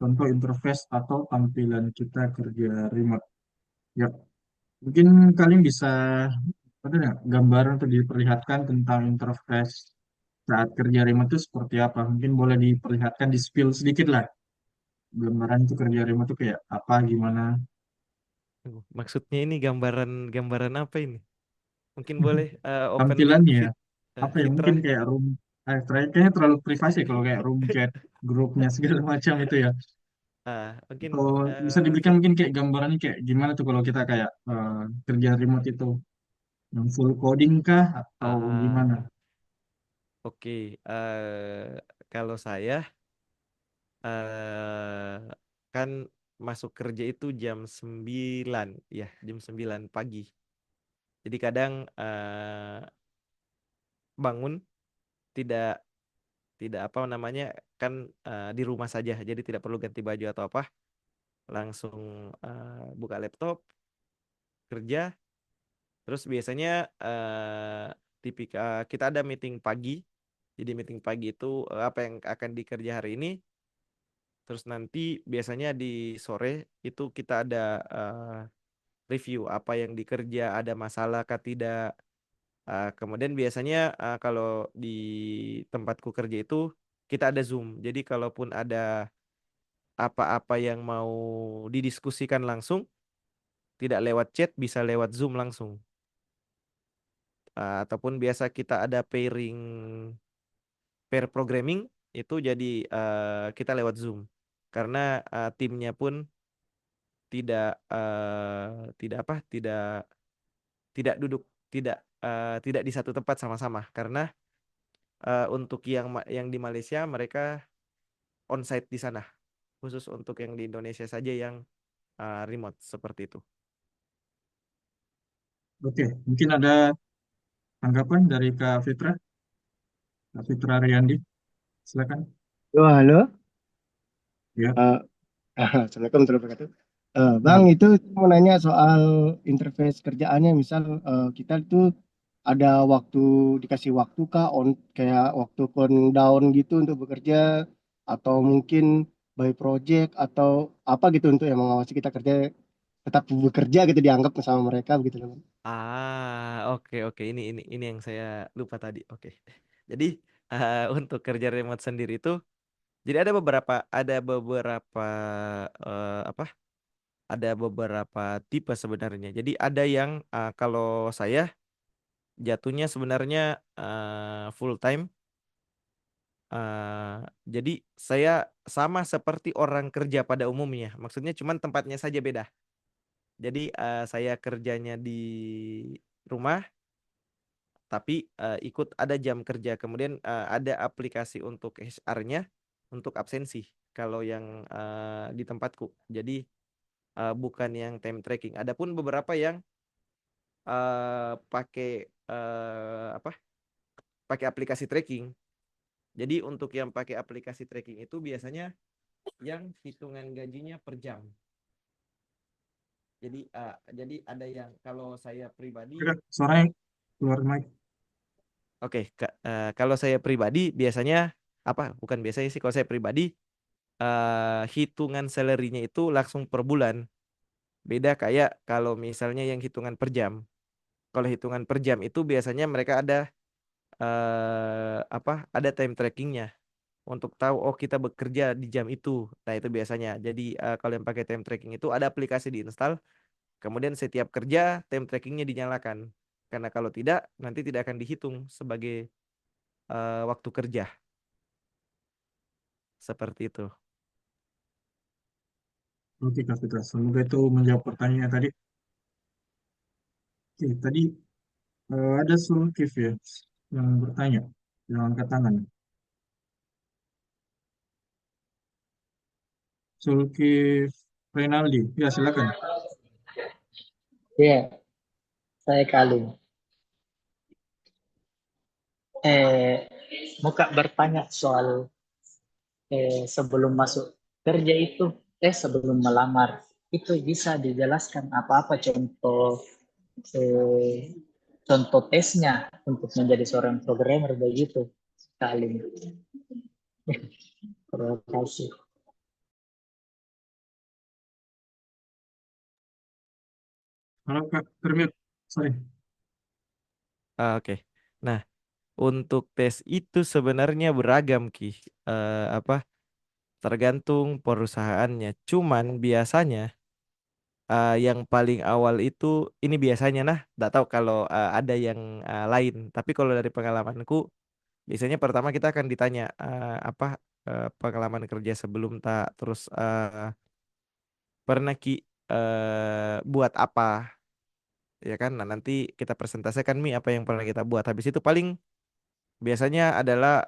Contoh interface atau tampilan kita kerja remote. Ya, mungkin kalian bisa ada nggak gambaran atau diperlihatkan tentang interface saat kerja remote itu seperti apa? Mungkin boleh diperlihatkan di spill sedikit lah. Gambaran itu kerja remote itu kayak apa, gimana? Maksudnya ini gambaran apa ini? Mungkin boleh open mic Tampilannya fit apa ya? Fitra. Mungkin kayak room, kayaknya terlalu privasi kalau kayak room chat, grupnya segala macam itu ya. Mungkin Atau bisa diberikan fit mungkin kayak gambarannya kayak gimana tuh kalau kita kayak kerja remote itu, yang full coding kah atau gimana? ah, oke. Kalau saya eh kan masuk kerja itu jam 9 ya, jam 9 pagi. Jadi kadang bangun tidak tidak apa namanya kan di rumah saja, jadi tidak perlu ganti baju atau apa, langsung buka laptop kerja. Terus biasanya kita ada meeting pagi. Jadi meeting pagi itu apa yang akan dikerja hari ini. Terus nanti biasanya di sore itu kita ada eh, review apa yang dikerja, ada masalah kah tidak. Kemudian biasanya kalau di tempatku kerja itu kita ada Zoom. Jadi kalaupun ada apa-apa yang mau didiskusikan langsung, tidak lewat chat, bisa lewat Zoom langsung. Ataupun biasa kita ada pair programming itu jadi kita lewat Zoom. Karena timnya pun tidak apa tidak duduk tidak di satu tempat sama-sama karena untuk yang di Malaysia mereka onsite di sana, khusus untuk yang di Indonesia saja yang remote seperti itu. Oke, mungkin ada tanggapan dari Kak Fitra Ariandi, silakan. Oh, halo. Ya, Eh, Assalamualaikum warahmatullahi wabarakatuh. Bang, ya. itu saya mau nanya soal interface kerjaannya. Misal kita itu ada waktu, dikasih waktu kah, kayak waktu countdown gitu untuk bekerja, atau mungkin by project, atau apa gitu untuk yang mengawasi kita kerja, tetap bekerja gitu dianggap sama mereka begitu loh. Oke oke ini yang saya lupa tadi. Oke. Jadi untuk kerja remote sendiri itu jadi ada beberapa apa? Ada beberapa tipe sebenarnya. Jadi ada yang kalau saya jatuhnya sebenarnya full time. Eh, jadi saya sama seperti orang kerja pada umumnya. Maksudnya cuman tempatnya saja beda. Jadi saya kerjanya di rumah, tapi ikut ada jam kerja. Kemudian ada aplikasi untuk HR-nya untuk absensi. Kalau yang di tempatku, jadi bukan yang time tracking. Adapun beberapa yang pakai apa? Pakai aplikasi tracking. Jadi untuk yang pakai aplikasi tracking itu biasanya yang hitungan gajinya per jam. Jadi ada yang kalau saya pribadi, Kak, suaranya keluar mic. oke, kalau saya pribadi biasanya apa? Bukan biasanya sih kalau saya pribadi hitungan salary-nya itu langsung per bulan. Beda kayak kalau misalnya yang hitungan per jam. Kalau hitungan per jam itu biasanya mereka ada apa? Ada time trackingnya untuk tahu oh kita bekerja di jam itu. Nah itu biasanya. Jadi kalau yang pakai time tracking itu ada aplikasi diinstal. Kemudian setiap kerja time trackingnya dinyalakan. Karena kalau tidak nanti tidak akan dihitung sebagai waktu kerja seperti itu. Oke, Kak Fitra. Semoga itu menjawab pertanyaan tadi. Oke, tadi ada Sulkif ya yang bertanya, yang angkat tangan. Sulkif Renaldi. Ya, silakan. Iya, saya Kalung. Eh, mau Kak bertanya soal sebelum masuk kerja itu, sebelum melamar itu bisa dijelaskan apa-apa eh, contoh tesnya untuk menjadi seorang programmer begitu kali. Terima kasih. Halo Kak, permit, sorry. Oke. Nah, untuk tes itu sebenarnya beragam Ki. Apa? Tergantung perusahaannya. Cuman biasanya yang paling awal itu ini biasanya nah, nggak tahu kalau ada yang lain. Tapi kalau dari pengalamanku, biasanya pertama kita akan ditanya apa pengalaman kerja sebelum tak, terus pernah Ki buat apa, ya kan? Nah nanti kita presentasikan Mi apa yang pernah kita buat. Habis itu paling biasanya adalah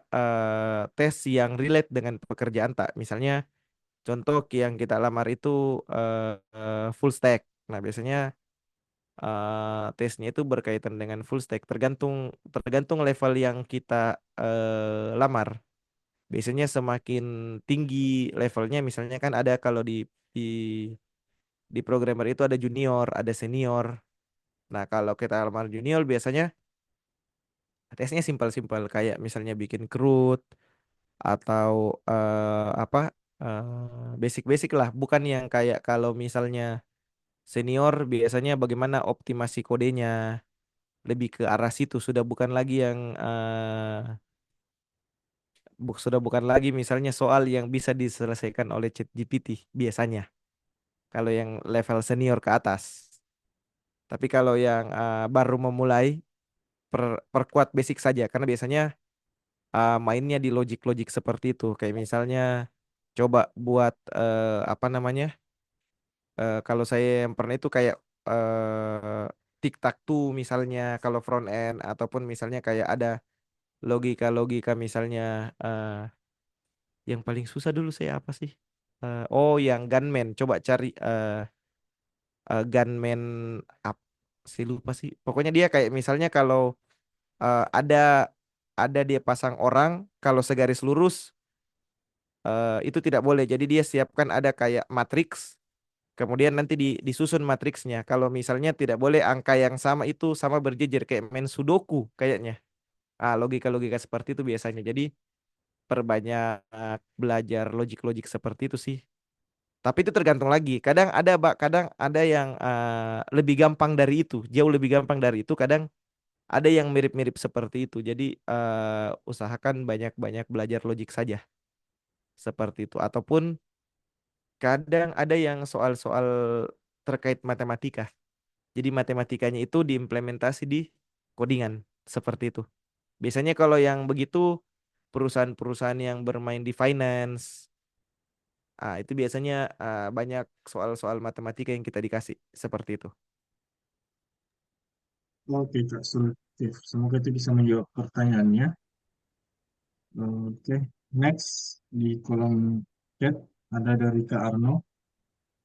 tes yang relate dengan pekerjaan tak. Misalnya contoh yang kita lamar itu full stack. Nah biasanya tesnya itu berkaitan dengan full stack. Tergantung tergantung level yang kita lamar. Biasanya semakin tinggi levelnya, misalnya kan ada kalau di di programmer itu ada junior, ada senior. Nah kalau kita lamar junior biasanya tesnya simpel-simpel kayak misalnya bikin CRUD atau apa basic-basic lah, bukan yang kayak kalau misalnya senior biasanya bagaimana optimasi kodenya, lebih ke arah situ, sudah bukan lagi yang sudah bukan lagi misalnya soal yang bisa diselesaikan oleh ChatGPT biasanya kalau yang level senior ke atas. Tapi kalau yang baru memulai, perkuat basic saja karena biasanya mainnya di logik-logik seperti itu. Kayak misalnya coba buat apa namanya? Kalau saya yang pernah itu kayak tic-tac-toe misalnya kalau front end, ataupun misalnya kayak ada logika-logika misalnya yang paling susah dulu saya apa sih? Oh, yang gunman. Coba cari gunman up. Saya lupa sih. Pokoknya dia kayak misalnya kalau ada dia pasang orang, kalau segaris lurus itu tidak boleh. Jadi dia siapkan ada kayak matriks. Kemudian nanti disusun matriksnya. Kalau misalnya tidak boleh angka yang sama itu sama berjejer kayak main sudoku kayaknya. Logika-logika seperti itu biasanya. Jadi perbanyak belajar logik-logik seperti itu sih. Tapi itu tergantung lagi. Kadang ada, Mbak, kadang ada yang lebih gampang dari itu, jauh lebih gampang dari itu. Kadang ada yang mirip-mirip seperti itu. Jadi usahakan banyak-banyak belajar logik saja seperti itu. Ataupun kadang ada yang soal-soal terkait matematika. Jadi matematikanya itu diimplementasi di codingan seperti itu. Biasanya kalau yang begitu perusahaan-perusahaan yang bermain di finance, itu biasanya banyak soal-soal matematika yang kita dikasih seperti itu. Oke Kak, solutif. Semoga itu bisa menjawab pertanyaannya. Oke, next di kolom chat ada dari Kak Arno.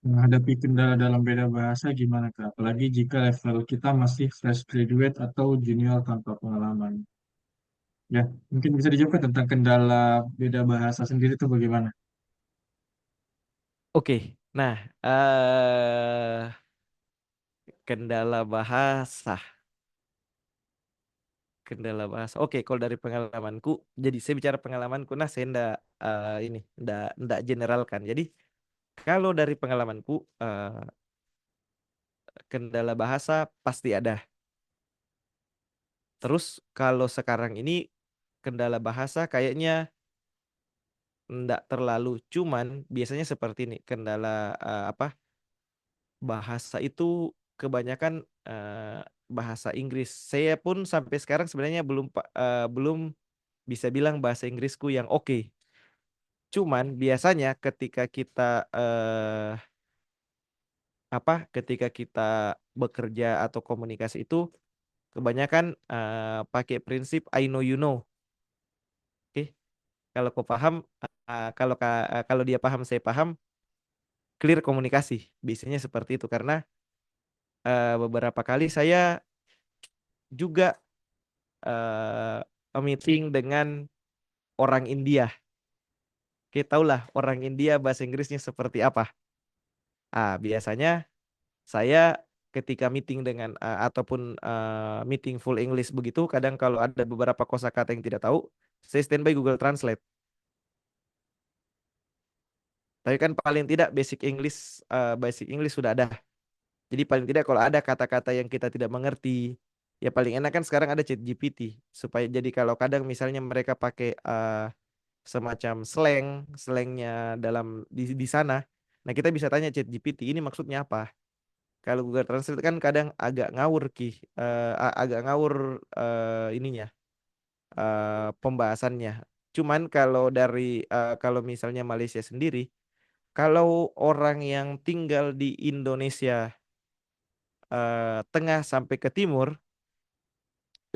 Menghadapi kendala dalam beda bahasa gimana Kak? Apalagi jika level kita masih fresh graduate atau junior tanpa pengalaman. Ya, mungkin bisa dijawab tentang kendala beda bahasa sendiri itu bagaimana? Oke, nah kendala bahasa, kendala bahasa. Oke, kalau dari pengalamanku, jadi saya bicara pengalamanku. Nah, saya ndak generalkan. Jadi kalau dari pengalamanku, kendala bahasa pasti ada. Terus kalau sekarang ini kendala bahasa kayaknya ndak terlalu, cuman biasanya seperti ini kendala apa bahasa itu kebanyakan bahasa Inggris. Saya pun sampai sekarang sebenarnya belum bisa bilang bahasa Inggrisku yang oke. Cuman biasanya ketika kita ketika kita bekerja atau komunikasi itu kebanyakan pakai prinsip I know you know. Oke, kalau kau paham, kalau dia paham saya paham, clear komunikasi. Biasanya seperti itu karena beberapa kali saya juga meeting dengan orang India. Kita tahulah orang India bahasa Inggrisnya seperti apa. Biasanya saya ketika meeting dengan ataupun meeting full English begitu, kadang kalau ada beberapa kosakata yang tidak tahu, saya standby Google Translate. Tapi kan paling tidak basic English sudah ada. Jadi paling tidak kalau ada kata-kata yang kita tidak mengerti, ya paling enak kan sekarang ada ChatGPT supaya jadi kalau kadang misalnya mereka pakai semacam slangnya di sana, nah kita bisa tanya ChatGPT ini maksudnya apa. Kalau Google Translate kan kadang agak ngawur agak ngawur ininya pembahasannya. Cuman kalau misalnya Malaysia sendiri, kalau orang yang tinggal di Indonesia tengah sampai ke timur,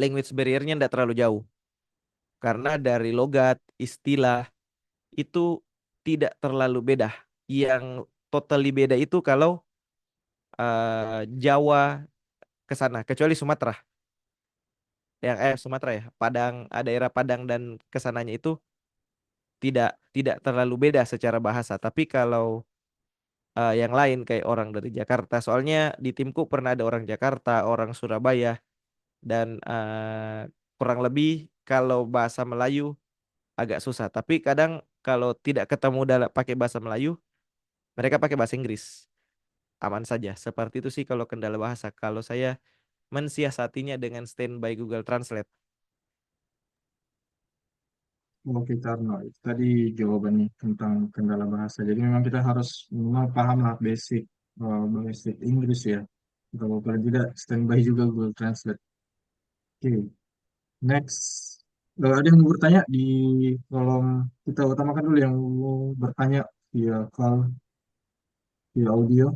language barrier-nya tidak terlalu jauh. Karena dari logat, istilah, itu tidak terlalu beda. Yang totally beda itu kalau Jawa ke sana, kecuali Sumatera. Sumatera ya, daerah Padang dan kesananya itu tidak terlalu beda secara bahasa. Tapi kalau yang lain kayak orang dari Jakarta, soalnya di timku pernah ada orang Jakarta, orang Surabaya, dan kurang lebih kalau bahasa Melayu agak susah. Tapi kadang kalau tidak ketemu dalam pakai bahasa Melayu, mereka pakai bahasa Inggris. Aman saja. Seperti itu sih kalau kendala bahasa. Kalau saya mensiasatinya dengan standby Google Translate. Oke, karena itu tadi jawabannya tentang kendala bahasa. Jadi memang kita harus memang paham lah basic Inggris ya. Kalau paling tidak standby juga Google Translate. Oke, next. Ada yang mau bertanya di kolom, kita utamakan dulu yang mau bertanya via call, via audio.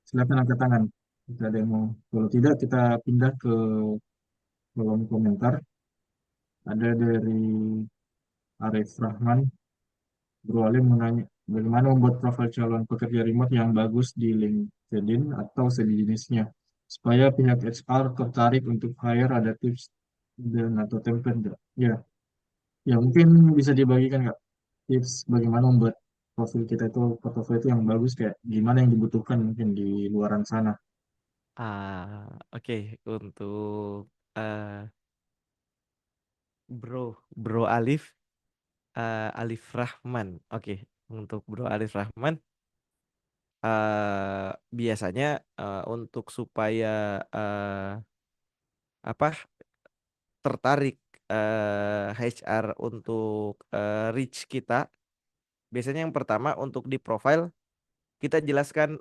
Silakan angkat tangan. Jika ada yang mau. Kalau tidak, kita pindah ke kolom komentar. Ada dari Arif Rahman. Bro Ali menanya, bagaimana membuat profil calon pekerja remote yang bagus di LinkedIn atau sejenisnya, supaya pihak HR tertarik untuk hire, ada tips dan atau template nggak? Ya, ya mungkin bisa dibagikan nggak tips bagaimana membuat profil kita itu, portofolio itu yang bagus, kayak gimana yang dibutuhkan mungkin di luaran sana. Oke. Untuk Bro Alif Rahman. Oke, untuk Bro Alif Rahman, biasanya untuk supaya apa tertarik HR untuk reach kita, biasanya yang pertama untuk di profile kita jelaskan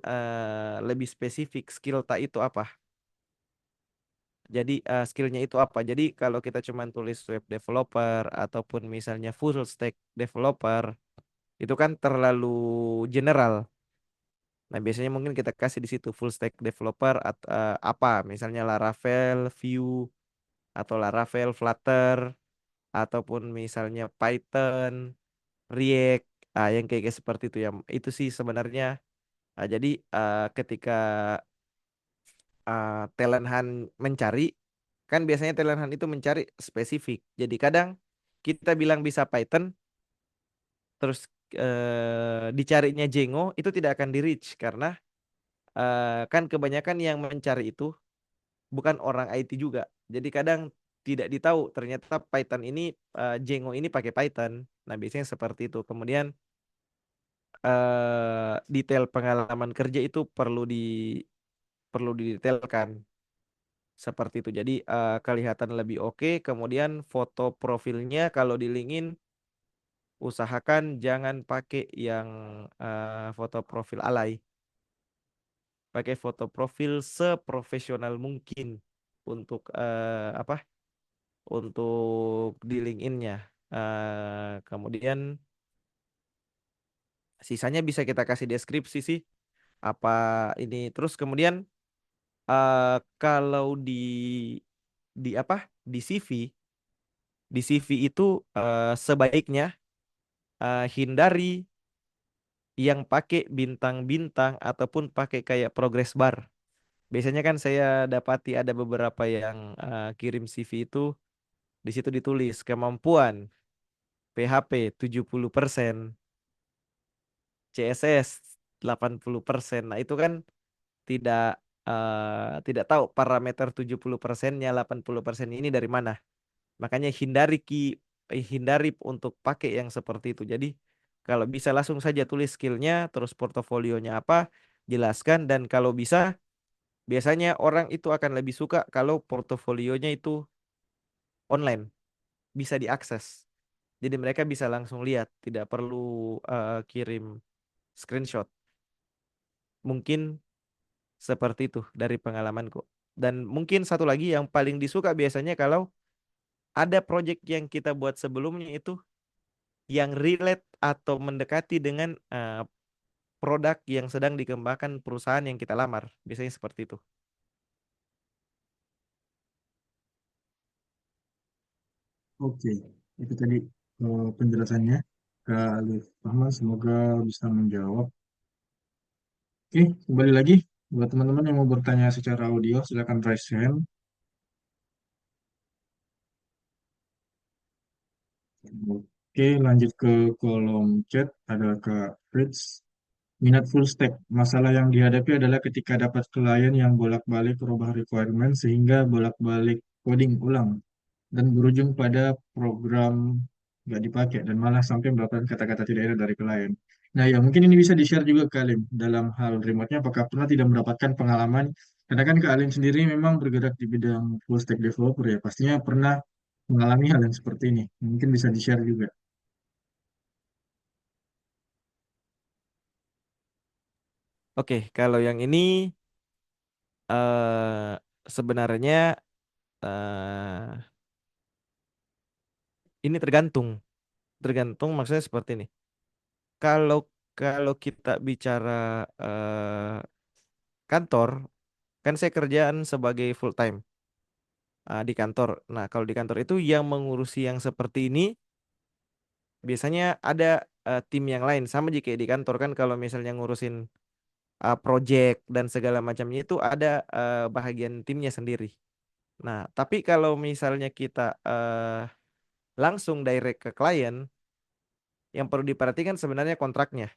lebih spesifik skill tak itu apa. Jadi skillnya itu apa? Jadi kalau kita cuma tulis web developer ataupun misalnya full stack developer, itu kan terlalu general. Nah, biasanya mungkin kita kasih di situ full stack developer apa, misalnya Laravel, Vue, atau Laravel, Flutter, ataupun misalnya Python, React, yang kayak seperti itu ya. Itu sih sebenarnya. Jadi ketika talent hunt mencari, kan biasanya talent hunt itu mencari spesifik. Jadi kadang kita bilang bisa Python, terus dicarinya Django, itu tidak akan di reach karena kan kebanyakan yang mencari itu bukan orang IT juga. Jadi kadang tidak ditahu ternyata Python ini Django ini pakai Python. Nah, biasanya seperti itu. Kemudian detail pengalaman kerja itu perlu didetailkan seperti itu. Jadi kelihatan lebih oke. Kemudian foto profilnya kalau di LinkedIn usahakan jangan pakai yang foto profil alay. Pakai foto profil seprofesional mungkin untuk apa? Untuk di LinkedIn-nya. Kemudian sisanya bisa kita kasih deskripsi sih apa ini. Terus kemudian kalau di apa? Di CV itu sebaiknya hindari yang pakai bintang-bintang ataupun pakai kayak progress bar. Biasanya kan saya dapati ada beberapa yang kirim CV itu Di situ ditulis kemampuan PHP 70%, CSS 80%. Nah, itu kan tidak tidak tahu parameter 70%-nya 80% ini dari mana. Makanya hindari untuk pakai yang seperti itu. Jadi kalau bisa langsung saja tulis skillnya, terus portofolionya apa, jelaskan, dan kalau bisa biasanya orang itu akan lebih suka kalau portofolionya itu online, bisa diakses. Jadi mereka bisa langsung lihat, tidak perlu kirim screenshot. Mungkin seperti itu dari pengalamanku. Dan mungkin satu lagi yang paling disuka biasanya kalau ada project yang kita buat sebelumnya itu yang relate atau mendekati dengan produk yang sedang dikembangkan perusahaan yang kita lamar. Biasanya seperti itu. Oke, itu tadi penjelasannya Kak Alif Rahman. Semoga bisa menjawab. Oke, kembali lagi buat teman-teman yang mau bertanya secara audio, silakan raise hand. Oke, lanjut ke kolom chat. Ada Kak Fritz. Minat full stack. Masalah yang dihadapi adalah ketika dapat klien yang bolak-balik berubah requirement sehingga bolak-balik coding ulang dan berujung pada program nggak dipakai dan malah sampai mendapatkan kata-kata tidak enak dari klien. Nah ya mungkin ini bisa di-share juga ke Alim dalam hal remote-nya apakah pernah tidak mendapatkan pengalaman karena kan Kak Alim sendiri memang bergerak di bidang full stack developer ya pastinya pernah mengalami hal yang seperti ini. Mungkin bisa di-share juga. Oke, kalau yang ini sebenarnya eh, ini tergantung maksudnya seperti ini. Kalau kalau kita bicara kantor, kan saya kerjaan sebagai full time di kantor. Nah, kalau di kantor itu yang mengurusi yang seperti ini biasanya ada tim yang lain. Sama jika di kantor kan kalau misalnya ngurusin project dan segala macamnya itu ada bahagian timnya sendiri. Nah, tapi kalau misalnya kita langsung direct ke klien, yang perlu diperhatikan sebenarnya kontraknya.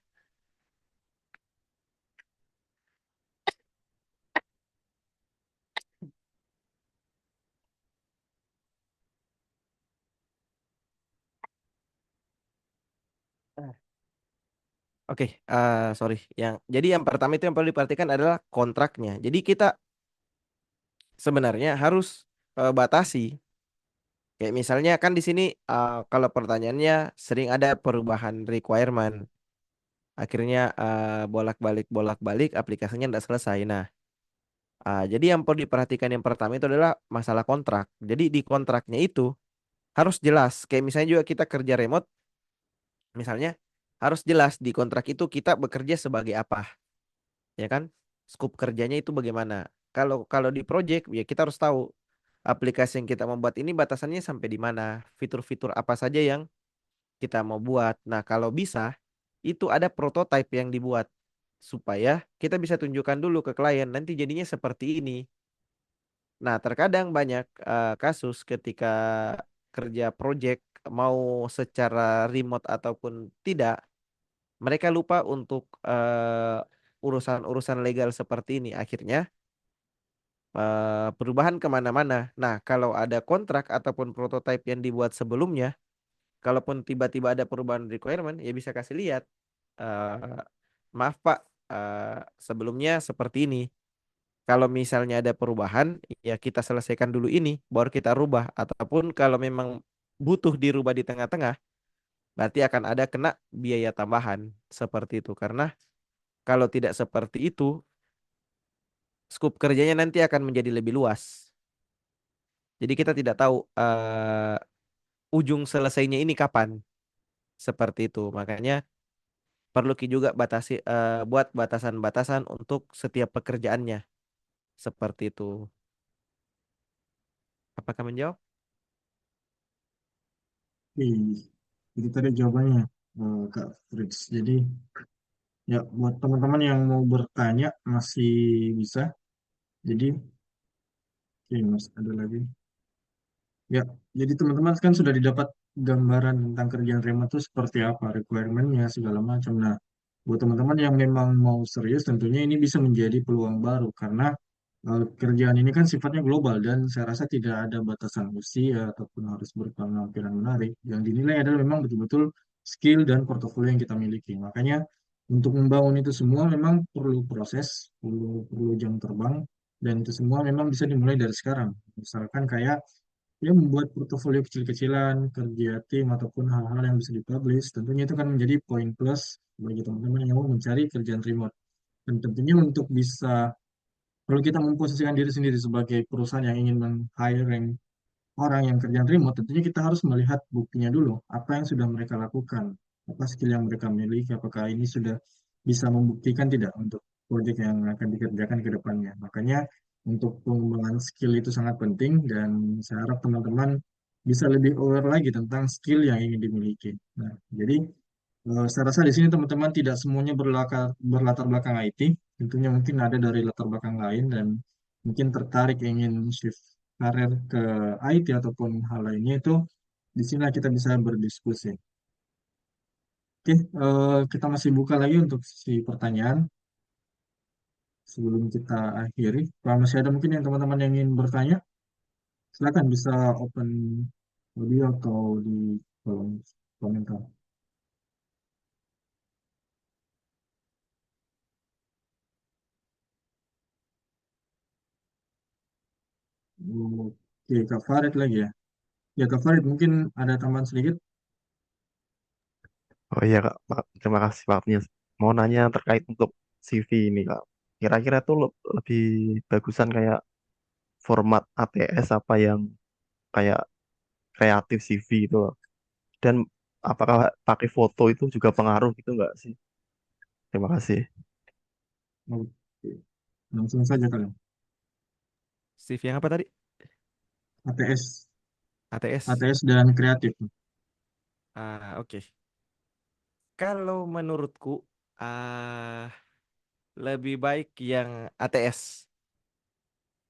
Oke, sorry. Jadi yang pertama itu yang perlu diperhatikan adalah kontraknya. Jadi kita sebenarnya harus batasi. Kayak misalnya kan di sini kalau pertanyaannya sering ada perubahan requirement. Akhirnya bolak-balik aplikasinya tidak selesai. Nah, jadi yang perlu diperhatikan yang pertama itu adalah masalah kontrak. Jadi di kontraknya itu harus jelas. Kayak misalnya juga kita kerja remote, misalnya harus jelas di kontrak itu kita bekerja sebagai apa, ya kan? Scope kerjanya itu bagaimana? Kalau kalau di project ya kita harus tahu aplikasi yang kita membuat ini batasannya sampai di mana, fitur-fitur apa saja yang kita mau buat. Nah, kalau bisa itu ada prototype yang dibuat supaya kita bisa tunjukkan dulu ke klien nanti jadinya seperti ini. Nah, terkadang banyak kasus ketika kerja project mau secara remote ataupun tidak, mereka lupa untuk urusan-urusan legal seperti ini. Akhirnya perubahan kemana-mana. Nah, kalau ada kontrak ataupun prototype yang dibuat sebelumnya, kalaupun tiba-tiba ada perubahan requirement, ya bisa kasih lihat. eh, Maaf Pak, sebelumnya seperti ini. Kalau misalnya ada perubahan, ya kita selesaikan dulu ini, baru kita rubah. Ataupun kalau memang butuh dirubah di tengah-tengah, berarti akan ada kena biaya tambahan seperti itu. Karena kalau tidak seperti itu, skup kerjanya nanti akan menjadi lebih luas. Jadi kita tidak tahu ujung selesainya ini kapan. Seperti itu. Makanya perlu juga buat batasan-batasan untuk setiap pekerjaannya. Seperti itu. Apakah menjawab? Oke, itu tadi jawabannya Kak Fritz. Jadi ya buat teman-teman yang mau bertanya masih bisa. Jadi oke, Mas ada lagi. Ya, jadi teman-teman kan sudah didapat gambaran tentang kerjaan remote itu seperti apa, requirement-nya, segala macam. Nah, buat teman-teman yang memang mau serius, tentunya ini bisa menjadi peluang baru karena kerjaan ini kan sifatnya global dan saya rasa tidak ada batasan usia ataupun harus berpenampilan menarik. Yang dinilai adalah memang betul-betul skill dan portofolio yang kita miliki. Makanya untuk membangun itu semua memang perlu proses, perlu jam terbang, dan itu semua memang bisa dimulai dari sekarang. Misalkan kayak ya membuat portofolio kecil-kecilan, kerja tim, ataupun hal-hal yang bisa dipublish. Tentunya itu kan menjadi poin plus bagi teman-teman yang mau mencari kerjaan remote. Dan tentunya untuk bisa, kalau kita memposisikan diri sendiri sebagai perusahaan yang ingin meng-hiring orang yang kerjaan remote, tentunya kita harus melihat buktinya dulu. Apa yang sudah mereka lakukan, apa skill yang mereka miliki, apakah ini sudah bisa membuktikan tidak untuk proyek yang akan dikerjakan ke depannya. Makanya untuk pengembangan skill itu sangat penting dan saya harap teman-teman bisa lebih aware lagi tentang skill yang ingin dimiliki. Nah, jadi saya rasa di sini teman-teman tidak semuanya berlatar belakang IT, tentunya mungkin ada dari latar belakang lain dan mungkin tertarik ingin shift karir ke IT ataupun hal lainnya itu di sini kita bisa berdiskusi. Oke, kita masih buka lagi untuk si pertanyaan sebelum kita akhiri. Kalau masih ada mungkin yang teman-teman yang ingin bertanya, silakan bisa open audio atau di kolom komentar. Oke, Kak Farid lagi ya. Ya, Kak Farid, mungkin ada tambahan sedikit. Oh iya Kak, terima kasih waktunya. Mau nanya terkait untuk CV ini Kak. Kira-kira tuh lebih bagusan kayak format ATS apa yang kayak kreatif CV itu loh. Dan apakah pakai foto itu juga pengaruh gitu nggak sih? Terima kasih. Oke, langsung saja kalian. CV yang apa tadi? ATS, ATS. ATS dan kreatif. Oke. Kalau menurutku lebih baik yang ATS.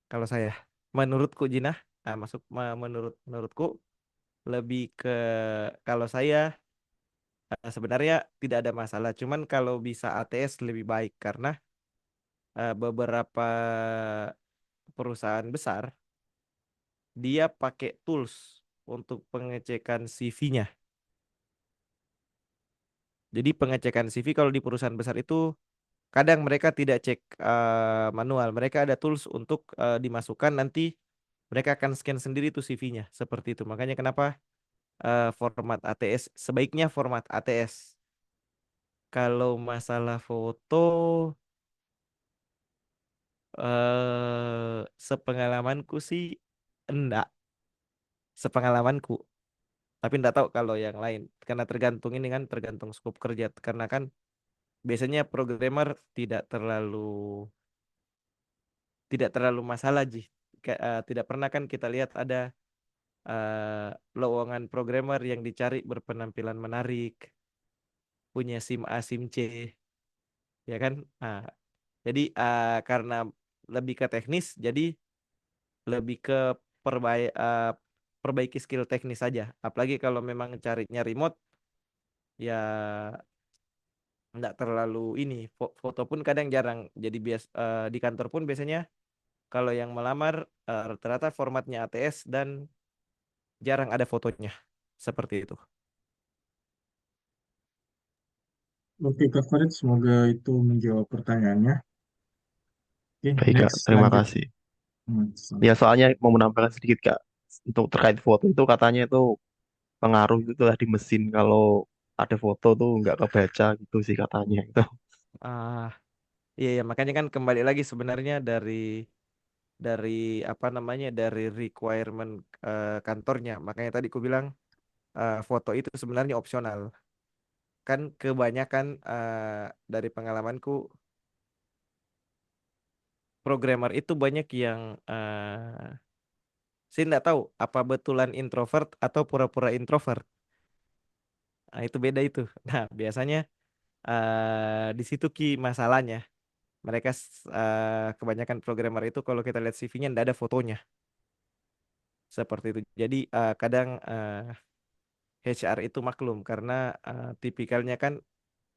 Kalau saya, menurutku Jinah, menurutku lebih ke kalau saya sebenarnya tidak ada masalah. Cuman kalau bisa ATS lebih baik karena beberapa perusahaan besar dia pakai tools untuk pengecekan CV-nya. Jadi pengecekan CV kalau di perusahaan besar itu kadang mereka tidak cek manual. Mereka ada tools untuk dimasukkan nanti mereka akan scan sendiri tuh CV-nya seperti itu. Makanya kenapa format ATS sebaiknya format ATS. Kalau masalah foto sepengalamanku sih enggak, sepengalamanku. Tapi enggak tahu kalau yang lain karena tergantung ini kan tergantung skop kerja karena kan biasanya programmer tidak terlalu tidak terlalu masalah Ji. Tidak pernah kan kita lihat ada lowongan programmer yang dicari berpenampilan menarik, punya SIM A, SIM C, ya kan? Jadi karena lebih ke teknis, jadi lebih ke perbaiki skill teknis saja. Apalagi kalau memang carinya remote, ya nggak terlalu ini. Foto pun kadang jarang. Jadi di kantor pun biasanya kalau yang melamar rata-rata formatnya ATS dan jarang ada fotonya. Seperti itu. Oke, Kak Farid, semoga itu menjawab pertanyaannya. Oke, Baik Kak, next terima lanjut. kasih. Ya Sama. soalnya mau menambahkan sedikit Kak, untuk terkait foto itu katanya itu pengaruh itu lah di mesin kalau ada foto tuh nggak kebaca gitu sih katanya itu. Ah, iya ya makanya kan kembali lagi sebenarnya dari apa namanya dari requirement kantornya. Makanya tadi aku bilang foto itu sebenarnya opsional. Kan kebanyakan dari pengalamanku programmer itu banyak yang saya nggak tahu apa betulan introvert atau pura-pura introvert. Nah, itu beda itu. Nah, biasanya di situ ki masalahnya. Mereka kebanyakan programmer itu kalau kita lihat CV-nya nggak ada fotonya. seperti itu. Jadi kadang HR itu maklum karena tipikalnya kan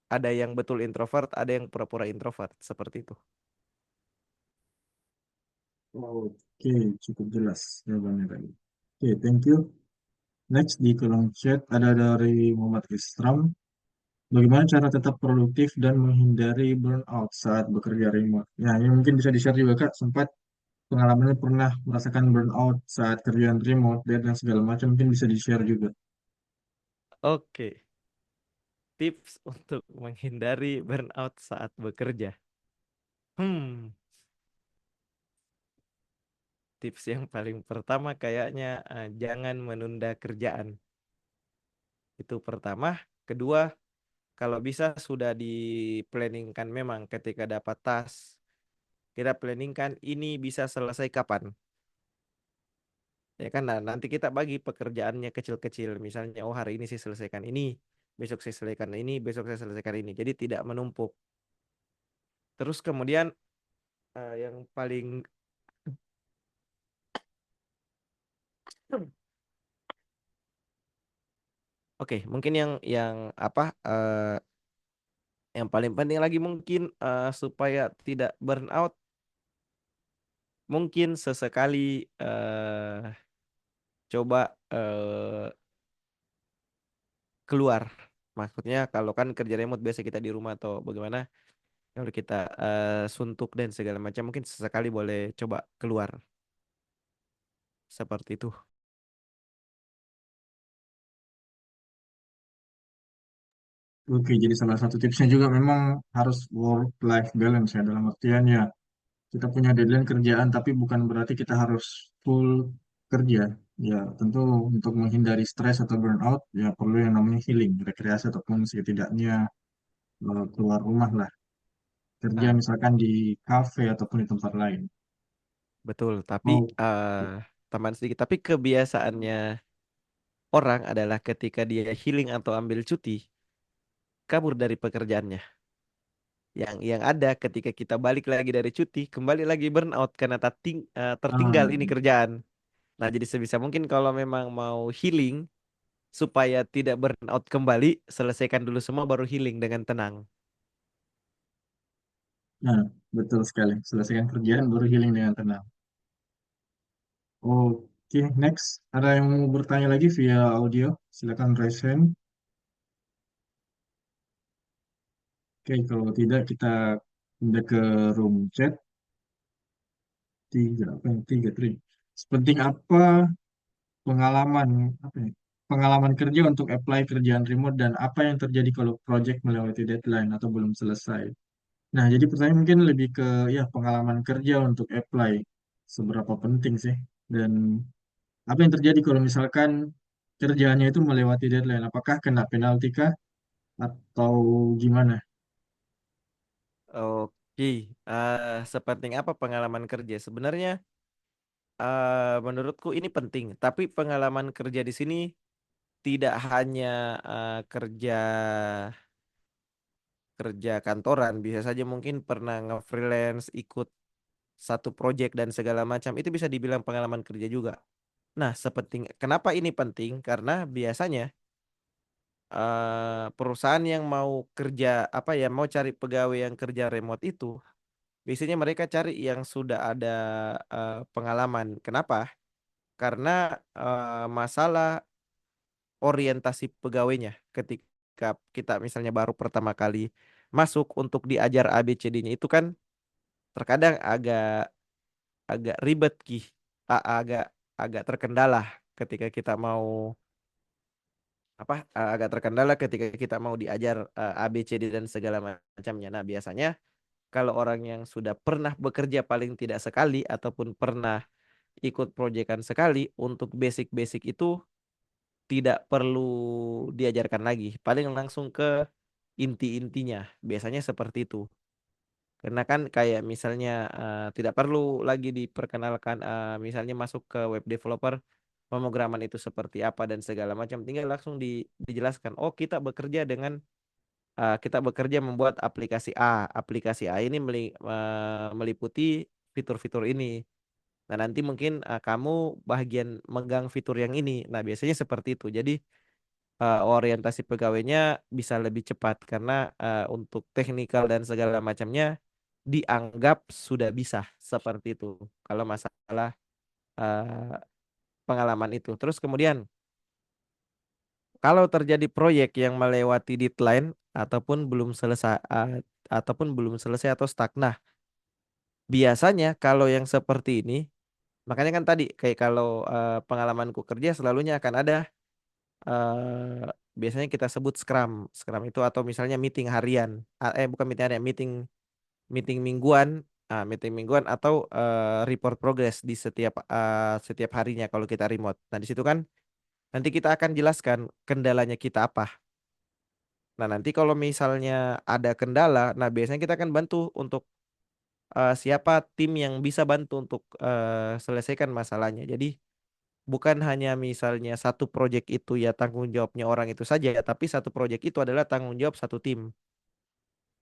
ada yang betul introvert, ada yang pura-pura introvert, seperti itu. Oke, cukup jelas jawabannya tadi. Oke, thank you. Next di kolom chat ada dari Muhammad Isram. Bagaimana cara tetap produktif dan menghindari burnout saat bekerja remote? Ya, ini mungkin bisa di-share juga Kak. Sempat pengalamannya pernah merasakan burnout saat kerjaan remote dan segala macam. Mungkin bisa di-share juga. Oke, tips untuk menghindari burnout saat bekerja. Hmm, tips yang paling pertama kayaknya jangan menunda kerjaan. Itu pertama. Kedua, kalau bisa sudah di-planningkan memang ketika dapat task. Kita planningkan ini bisa selesai kapan. Ya kan, nah, nanti kita bagi pekerjaannya kecil-kecil. Misalnya, oh hari ini saya selesaikan ini, besok saya selesaikan ini, besok saya selesaikan ini. Jadi tidak menumpuk. Terus kemudian yang paling oke, mungkin yang apa yang paling penting lagi mungkin supaya tidak burnout, mungkin sesekali coba keluar. Maksudnya kalau kan kerja remote biasa kita di rumah atau bagaimana, kalau kita suntuk dan segala macam mungkin sesekali boleh coba keluar seperti itu. Oke, jadi salah satu tipsnya juga memang harus work-life balance ya. Dalam artian ya, kita punya deadline kerjaan, tapi bukan berarti kita harus full kerja. Ya, tentu untuk menghindari stres atau burnout, ya perlu yang namanya healing, rekreasi ataupun setidaknya keluar rumah lah. Kerja Nah, misalkan di kafe ataupun di tempat lain. betul. Tapi Oh, teman sedikit. Tapi kebiasaannya orang adalah ketika dia healing atau ambil cuti, kabur dari pekerjaannya. Yang ada ketika kita balik lagi dari cuti, kembali lagi burnout karena tertinggal ini ah, kerjaan. Nah, jadi sebisa mungkin kalau memang mau healing supaya tidak burnout kembali, selesaikan dulu semua baru healing dengan tenang. nah, betul sekali. Selesaikan kerjaan baru healing dengan tenang. Oke, next. Ada yang mau bertanya lagi via audio? Silakan raise hand. Oke, kalau tidak kita pindah ke room chat. Tiga, apa yang tiga, three. Sepenting apa pengalaman apa ya, pengalaman kerja untuk apply kerjaan remote dan apa yang terjadi kalau project melewati deadline atau belum selesai. Nah, jadi pertanyaan mungkin lebih ke ya pengalaman kerja untuk apply seberapa penting sih dan apa yang terjadi kalau misalkan kerjaannya itu melewati deadline, apakah kena penalti kah atau gimana? Oke, sepenting apa pengalaman kerja? Sebenarnya menurutku ini penting, tapi pengalaman kerja di sini tidak hanya kerja kerja kantoran, bisa saja mungkin pernah nge-freelance, ikut satu project dan segala macam, itu bisa dibilang pengalaman kerja juga. Nah, kenapa ini penting? Karena biasanya perusahaan yang mau kerja apa ya, mau cari pegawai yang kerja remote itu, biasanya mereka cari yang sudah ada pengalaman. Kenapa? Karena masalah orientasi pegawainya ketika kita misalnya baru pertama kali masuk untuk diajar ABCD-nya itu kan terkadang agak agak ribet agak agak terkendala ketika kita mau agak terkendala ketika kita mau diajar ABCD dan segala macamnya. Nah, biasanya kalau orang yang sudah pernah bekerja paling tidak sekali ataupun pernah ikut proyekan sekali, untuk basic-basic itu tidak perlu diajarkan lagi. Paling langsung ke inti-intinya. Biasanya seperti itu. Karena kan kayak misalnya tidak perlu lagi diperkenalkan misalnya masuk ke web developer, pemrograman itu seperti apa dan segala macam. Tinggal langsung dijelaskan. Oh, kita bekerja membuat aplikasi A. Aplikasi A ini meliputi fitur-fitur ini. Nah, nanti mungkin kamu bagian megang fitur yang ini. Nah, biasanya seperti itu. Jadi orientasi pegawainya bisa lebih cepat karena untuk teknikal dan segala macamnya dianggap sudah bisa seperti itu. Kalau masalah eh, pengalaman itu. Terus kemudian kalau terjadi proyek yang melewati deadline ataupun belum selesai atau stuck. Nah, biasanya kalau yang seperti ini, makanya kan tadi kayak kalau pengalamanku kerja selalunya akan ada biasanya kita sebut scrum. Scrum itu atau misalnya meeting harian. Bukan meeting harian, meeting meeting mingguan, meeting mingguan atau report progress di setiap harinya kalau kita remote. Nah, di situ kan nanti kita akan jelaskan kendalanya kita apa. Nah, nanti kalau misalnya ada kendala, nah biasanya kita akan bantu untuk siapa tim yang bisa bantu untuk selesaikan masalahnya. Jadi bukan hanya misalnya satu proyek itu ya tanggung jawabnya orang itu saja, tapi satu proyek itu adalah tanggung jawab satu tim.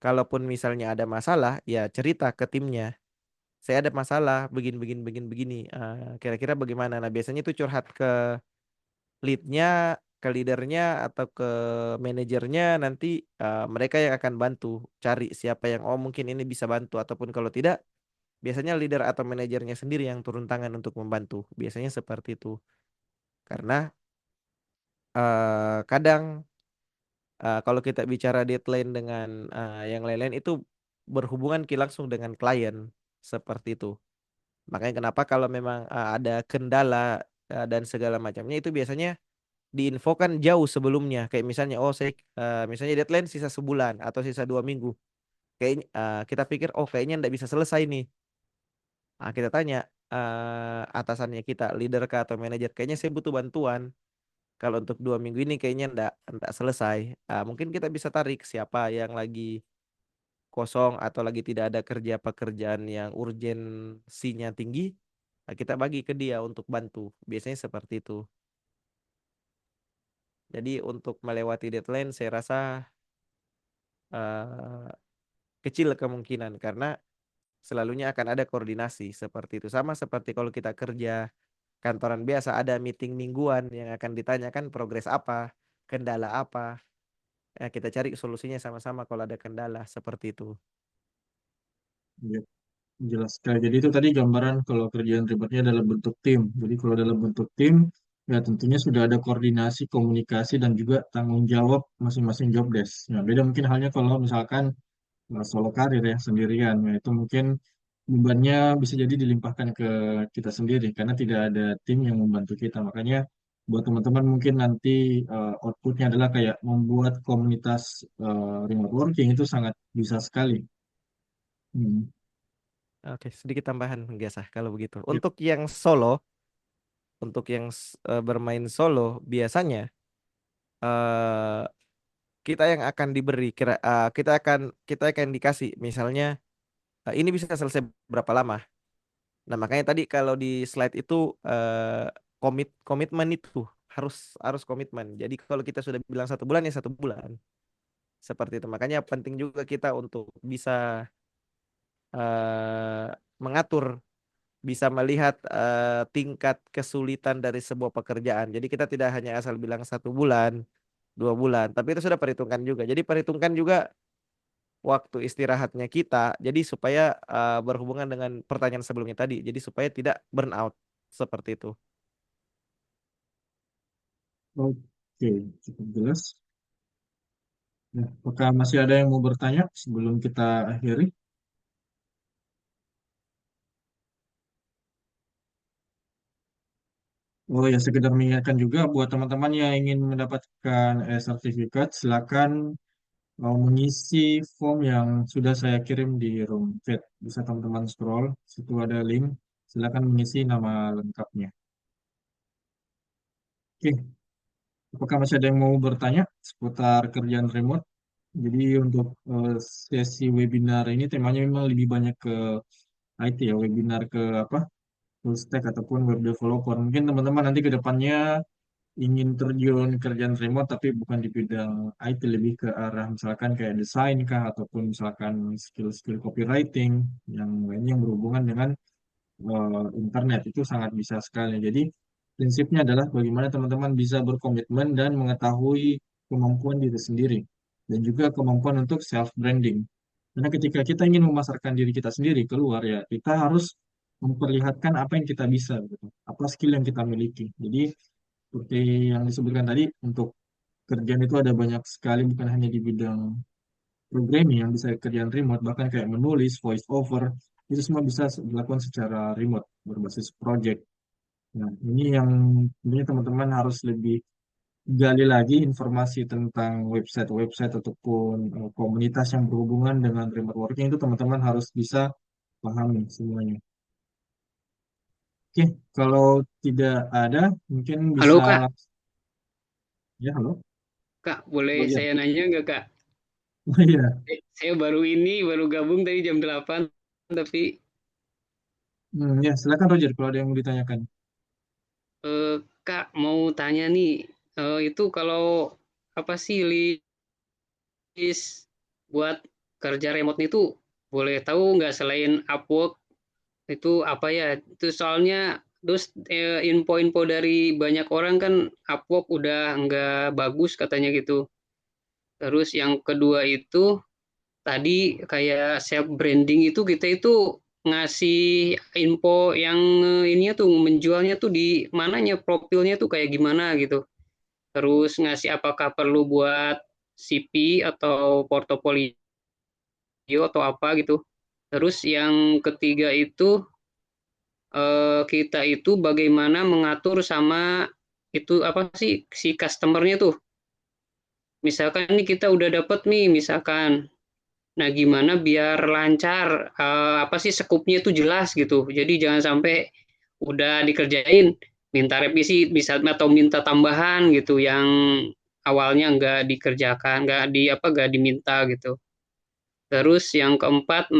Kalaupun misalnya ada masalah, ya cerita ke timnya. Saya ada masalah, begini. Kira-kira bagaimana? Nah, biasanya itu curhat ke leadnya, ke leadernya atau ke manajernya. Nanti mereka yang akan bantu cari siapa yang oh mungkin ini bisa bantu ataupun kalau tidak, biasanya leader atau manajernya sendiri yang turun tangan untuk membantu. Biasanya seperti itu. Karena kadang kalau kita bicara deadline dengan yang lain-lain itu berhubungan langsung dengan klien seperti itu. Makanya kenapa kalau memang ada kendala dan segala macamnya itu biasanya diinfokan jauh sebelumnya. Kayak misalnya, oh saya misalnya deadline sisa sebulan atau sisa 2 minggu. Kayaknya kita pikir, oh kayaknya nggak bisa selesai nih. Kita tanya atasannya kita, leader kah atau manajer, kayaknya saya butuh bantuan. Kalau untuk 2 minggu ini kayaknya ndak selesai. Mungkin kita bisa tarik siapa yang lagi kosong atau lagi tidak ada kerja pekerjaan yang urgensinya tinggi. Kita bagi ke dia untuk bantu. Biasanya seperti itu. Jadi untuk melewati deadline saya rasa eh, kecil kemungkinan karena selalunya akan ada koordinasi seperti itu. Sama seperti kalau kita kerja kantoran biasa ada meeting mingguan yang akan ditanyakan progres apa, kendala apa. Kita cari solusinya sama-sama kalau ada kendala seperti itu. Ya, jelas sekali. Jadi itu tadi gambaran kalau kerjaan remote-nya dalam bentuk tim. Jadi kalau dalam bentuk tim, ya tentunya sudah ada koordinasi, komunikasi, dan juga tanggung jawab masing-masing job desk. Nah, beda mungkin halnya kalau misalkan solo karir ya sendirian. Nah, itu mungkin bebannya bisa jadi dilimpahkan ke kita sendiri karena tidak ada tim yang membantu kita. Makanya buat teman-teman mungkin nanti outputnya adalah kayak membuat komunitas remote working itu sangat bisa sekali. Hmm. Oke, sedikit tambahan biasa kalau begitu. Yep. Untuk yang bermain solo biasanya eh, kita yang akan diberi kita akan dikasih misalnya ini bisa selesai berapa lama. Nah, makanya tadi kalau di slide itu komitmen itu harus harus komitmen. Jadi kalau kita sudah bilang 1 bulan ya 1 bulan. Seperti itu. Makanya penting juga kita untuk bisa eh, mengatur, bisa melihat tingkat kesulitan dari sebuah pekerjaan. Jadi kita tidak hanya asal bilang 1 bulan, 2 bulan, tapi itu sudah perhitungkan juga. Jadi perhitungkan juga waktu istirahatnya kita. Jadi supaya berhubungan dengan pertanyaan sebelumnya tadi. Jadi supaya tidak burn out seperti itu. Oke, cukup jelas. Nah, apakah masih ada yang mau bertanya sebelum kita akhiri? Oh ya, sekedar mengingatkan juga buat teman-teman yang ingin mendapatkan sertifikat, silakan mau mengisi form yang sudah saya kirim di room chat. Bisa teman-teman scroll, situ ada link. Silakan mengisi nama lengkapnya. Oke, apakah masih ada yang mau bertanya seputar kerjaan remote? Jadi untuk sesi webinar ini temanya memang lebih banyak ke IT ya, webinar ke apa? Full stack ataupun web developer. Mungkin teman-teman nanti ke depannya ingin terjun kerjaan remote tapi bukan di bidang IT, lebih ke arah misalkan kayak desain kah ataupun misalkan skill-skill copywriting yang lainnya yang berhubungan dengan internet itu sangat bisa sekali. Jadi prinsipnya adalah bagaimana teman-teman bisa berkomitmen dan mengetahui kemampuan diri sendiri dan juga kemampuan untuk self branding. Karena ketika kita ingin memasarkan diri kita sendiri keluar ya, kita harus memperlihatkan apa yang kita bisa, gitu. Apa skill yang kita miliki. Jadi seperti yang disebutkan tadi, untuk kerjaan itu ada banyak sekali, bukan hanya di bidang programming yang bisa kerjaan remote, bahkan kayak menulis, voice over, itu semua bisa dilakukan secara remote, berbasis project. Nah, ini yang tentunya teman-teman harus lebih gali lagi informasi tentang website-website ataupun komunitas yang berhubungan dengan remote working, itu teman-teman harus bisa pahami semuanya. Oke, kalau tidak ada, mungkin Halo bisa Kak, langsung. Ya, halo. Kak boleh Oh iya. saya nanya nggak Kak? Oh iya. Saya baru gabung tadi jam 8, tapi Ya, silakan Roger kalau ada yang mau ditanyakan. Kak mau tanya nih, itu kalau apa sih list buat kerja remote itu boleh tahu nggak selain Upwork itu apa ya? Itu soalnya terus info-info dari banyak orang kan Upwork udah nggak bagus katanya gitu. Terus yang kedua itu tadi kayak self branding itu kita itu ngasih info yang ininya tuh menjualnya tuh di mananya profilnya tuh kayak gimana gitu. Terus ngasih apakah perlu buat CV atau portofolio atau apa gitu. Terus yang ketiga itu kita itu bagaimana mengatur sama itu apa sih si customernya tuh. Misalkan nih kita udah dapet nih misalkan. Nah, gimana biar lancar, apa sih skupnya itu jelas gitu. Jadi jangan sampai udah dikerjain, minta revisi bisa atau minta tambahan gitu yang awalnya nggak dikerjakan, nggak diminta gitu. Terus yang keempat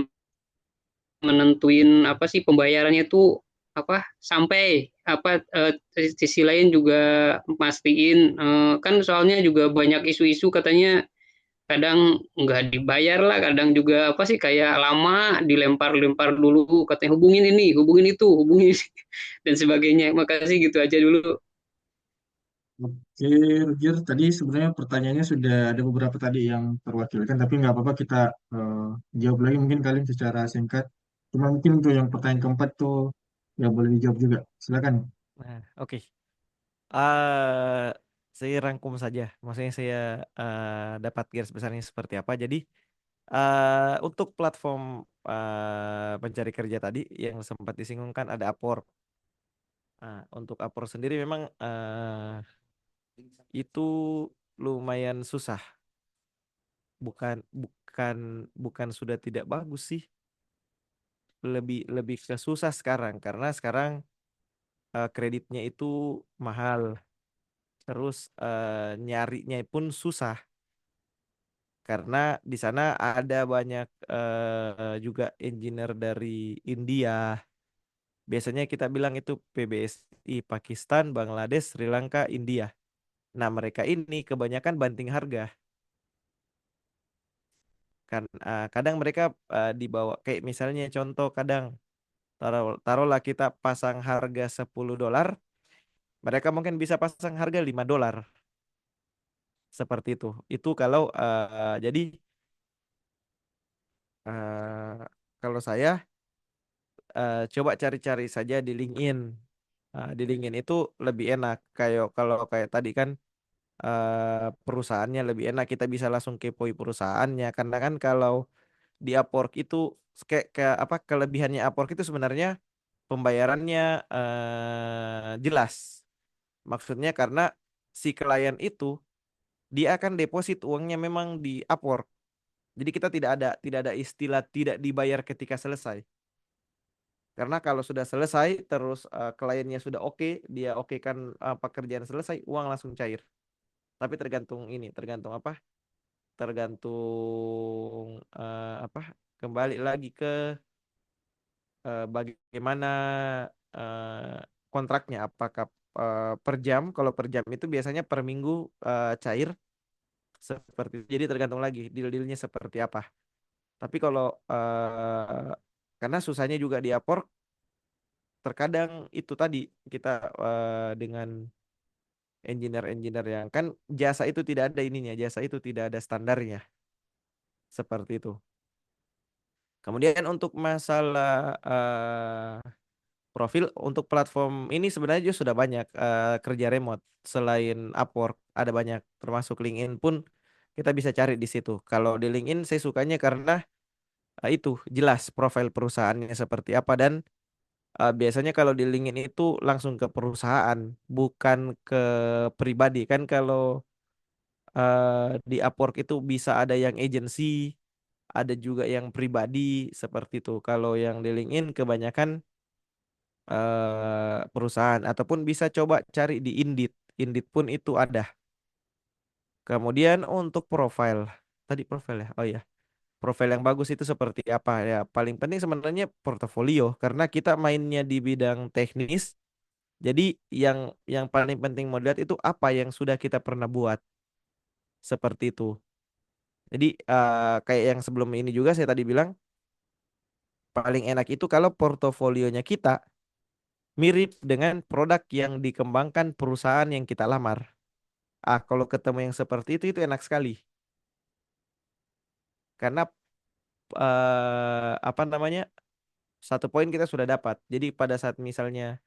menentuin apa sih pembayarannya itu apa sampai apa sisi lain juga mastiin kan soalnya juga banyak isu-isu katanya kadang nggak dibayar lah, kadang juga apa sih kayak lama dilempar-lempar dulu katanya hubungin ini, hubungin itu, hubungin dan sebagainya. Makasih gitu aja dulu. Oke, Roger, tadi sebenarnya pertanyaannya sudah ada beberapa tadi yang terwakilkan, tapi nggak apa-apa kita eh, jawab lagi mungkin kalian secara singkat. Cuma mungkin untuk yang pertanyaan keempat tuh ya boleh dijawab juga. Silakan. Nah, oke. eh saya rangkum saja. Maksudnya saya dapat garis besarnya seperti apa. Jadi untuk platform pencari kerja tadi yang sempat disinggungkan ada Upwork. Nah, untuk Upwork sendiri memang itu lumayan susah. Bukan bukan bukan sudah tidak bagus sih. Lebih lebih ke susah sekarang karena sekarang kreditnya itu mahal. Terus nyarinya pun susah karena di sana ada banyak juga engineer dari India. Biasanya kita bilang itu PBSI Pakistan, Bangladesh, Sri Lanka, India. Nah, mereka ini kebanyakan banting harga. Kan kadang mereka dibawa kayak misalnya contoh kadang taruhlah kita pasang harga $10, mereka mungkin bisa pasang harga $5. Seperti itu. Itu kalau jadi kalau saya coba cari-cari saja di LinkedIn. Di LinkedIn itu lebih enak. Kayak kalau kayak tadi kan perusahaannya lebih enak. Kita bisa langsung kepoin perusahaannya. Karena kan kalau di Upwork itu kayak apa kelebihannya Upwork itu sebenarnya pembayarannya jelas. Maksudnya karena si klien itu dia akan deposit uangnya memang di Upwork. Jadi kita tidak ada istilah tidak dibayar ketika selesai. Karena kalau sudah selesai terus kliennya sudah oke, dia oke kan pekerjaan selesai, uang langsung cair. Tapi tergantung ini, tergantung apa? Tergantung apa? Kembali lagi ke bagaimana eh, kontraknya. Apakah per jam? Kalau per jam itu biasanya per minggu cair seperti itu. Jadi tergantung lagi deal-dealnya seperti apa. Tapi kalau karena susahnya juga di Upwork terkadang itu tadi kita dengan engineer-engineer yang kan jasa itu tidak ada ininya, jasa itu tidak ada standarnya seperti itu. Kemudian untuk masalah profil untuk platform ini sebenarnya juga sudah banyak kerja remote selain Upwork ada banyak termasuk LinkedIn pun kita bisa cari di situ. Kalau di LinkedIn saya sukanya karena itu jelas profil perusahaannya seperti apa dan biasanya kalau di LinkedIn itu langsung ke perusahaan bukan ke pribadi kan kalau di Upwork itu bisa ada yang agency ada juga yang pribadi seperti itu. Kalau yang di LinkedIn kebanyakan perusahaan ataupun bisa coba cari di Indeed. Indeed pun itu ada. Kemudian untuk profile, tadi profile ya. Oh ya, profile yang bagus itu seperti apa ya? Paling penting sebenarnya portofolio karena kita mainnya di bidang teknis. Jadi yang paling penting mau lihat itu apa yang sudah kita pernah buat seperti itu. Jadi kayak yang sebelum ini juga saya tadi bilang paling enak itu kalau portofolionya kita mirip dengan produk yang dikembangkan perusahaan yang kita lamar. Kalau ketemu yang seperti itu enak sekali. Karena apa namanya? Satu poin kita sudah dapat. Jadi pada saat misalnya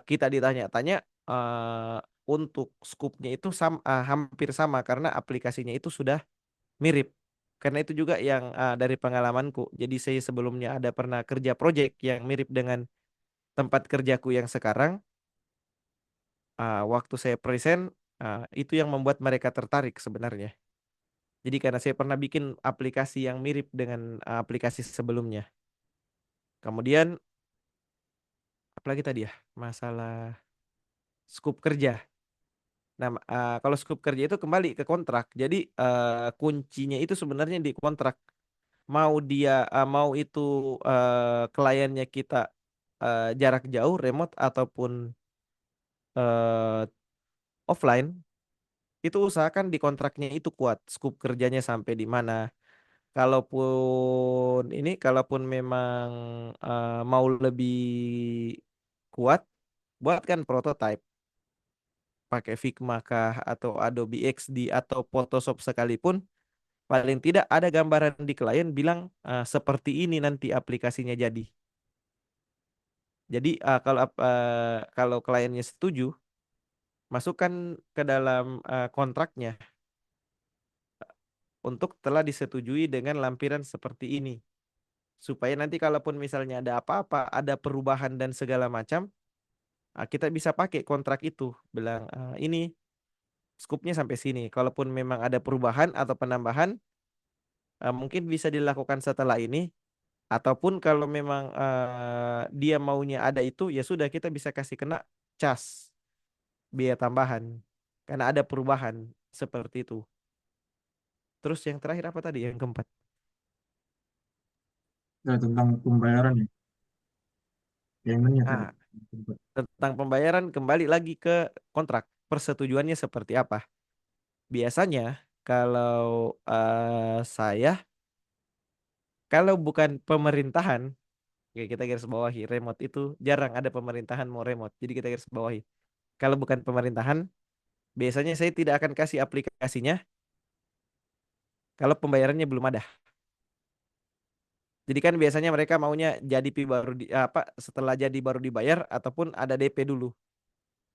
kita ditanya-tanya untuk skupnya itu hampir sama karena aplikasinya itu sudah mirip. Karena itu juga yang dari pengalamanku. Jadi saya sebelumnya ada pernah kerja project yang mirip dengan tempat kerjaku yang sekarang. Waktu saya present, itu yang membuat mereka tertarik sebenarnya. Jadi karena saya pernah bikin aplikasi yang mirip dengan aplikasi sebelumnya. Kemudian, apalagi tadi ya, masalah skup kerja. Nah, kalau skup kerja itu kembali ke kontrak. Jadi kuncinya itu sebenarnya di kontrak. Mau itu kliennya kita jarak jauh, remote ataupun eh, offline, itu usahakan di kontraknya itu kuat. Skup kerjanya sampai di mana. Kalaupun memang mau lebih kuat, buatkan prototype pakai Figma kah atau Adobe XD atau Photoshop sekalipun, paling tidak ada gambaran di klien bilang seperti ini nanti aplikasinya jadi. Jadi kalau kliennya setuju, masukkan ke dalam kontraknya untuk telah disetujui dengan lampiran seperti ini. Supaya nanti kalaupun misalnya ada apa-apa, ada perubahan dan segala macam, kita bisa pakai kontrak itu. Bilang ini skupnya sampai sini. Kalaupun memang ada perubahan atau penambahan, mungkin bisa dilakukan setelah ini. Ataupun kalau memang dia maunya ada itu, ya sudah kita bisa kasih kena cas biaya tambahan. Karena ada perubahan seperti itu. Terus yang terakhir apa tadi? Yang keempat. Ya, tentang pembayaran ya, paymentnya tadi. Ah, tentang pembayaran kembali lagi ke kontrak. Persetujuannya seperti apa? Biasanya kalau saya kalau bukan pemerintahan, ya kita garis bawahi remote itu jarang ada pemerintahan mau remote. Jadi kita garis bawahi. Kalau bukan pemerintahan, biasanya saya tidak akan kasih aplikasinya kalau pembayarannya belum ada. Jadi kan biasanya mereka maunya jadi baru apa setelah jadi baru dibayar ataupun ada DP dulu.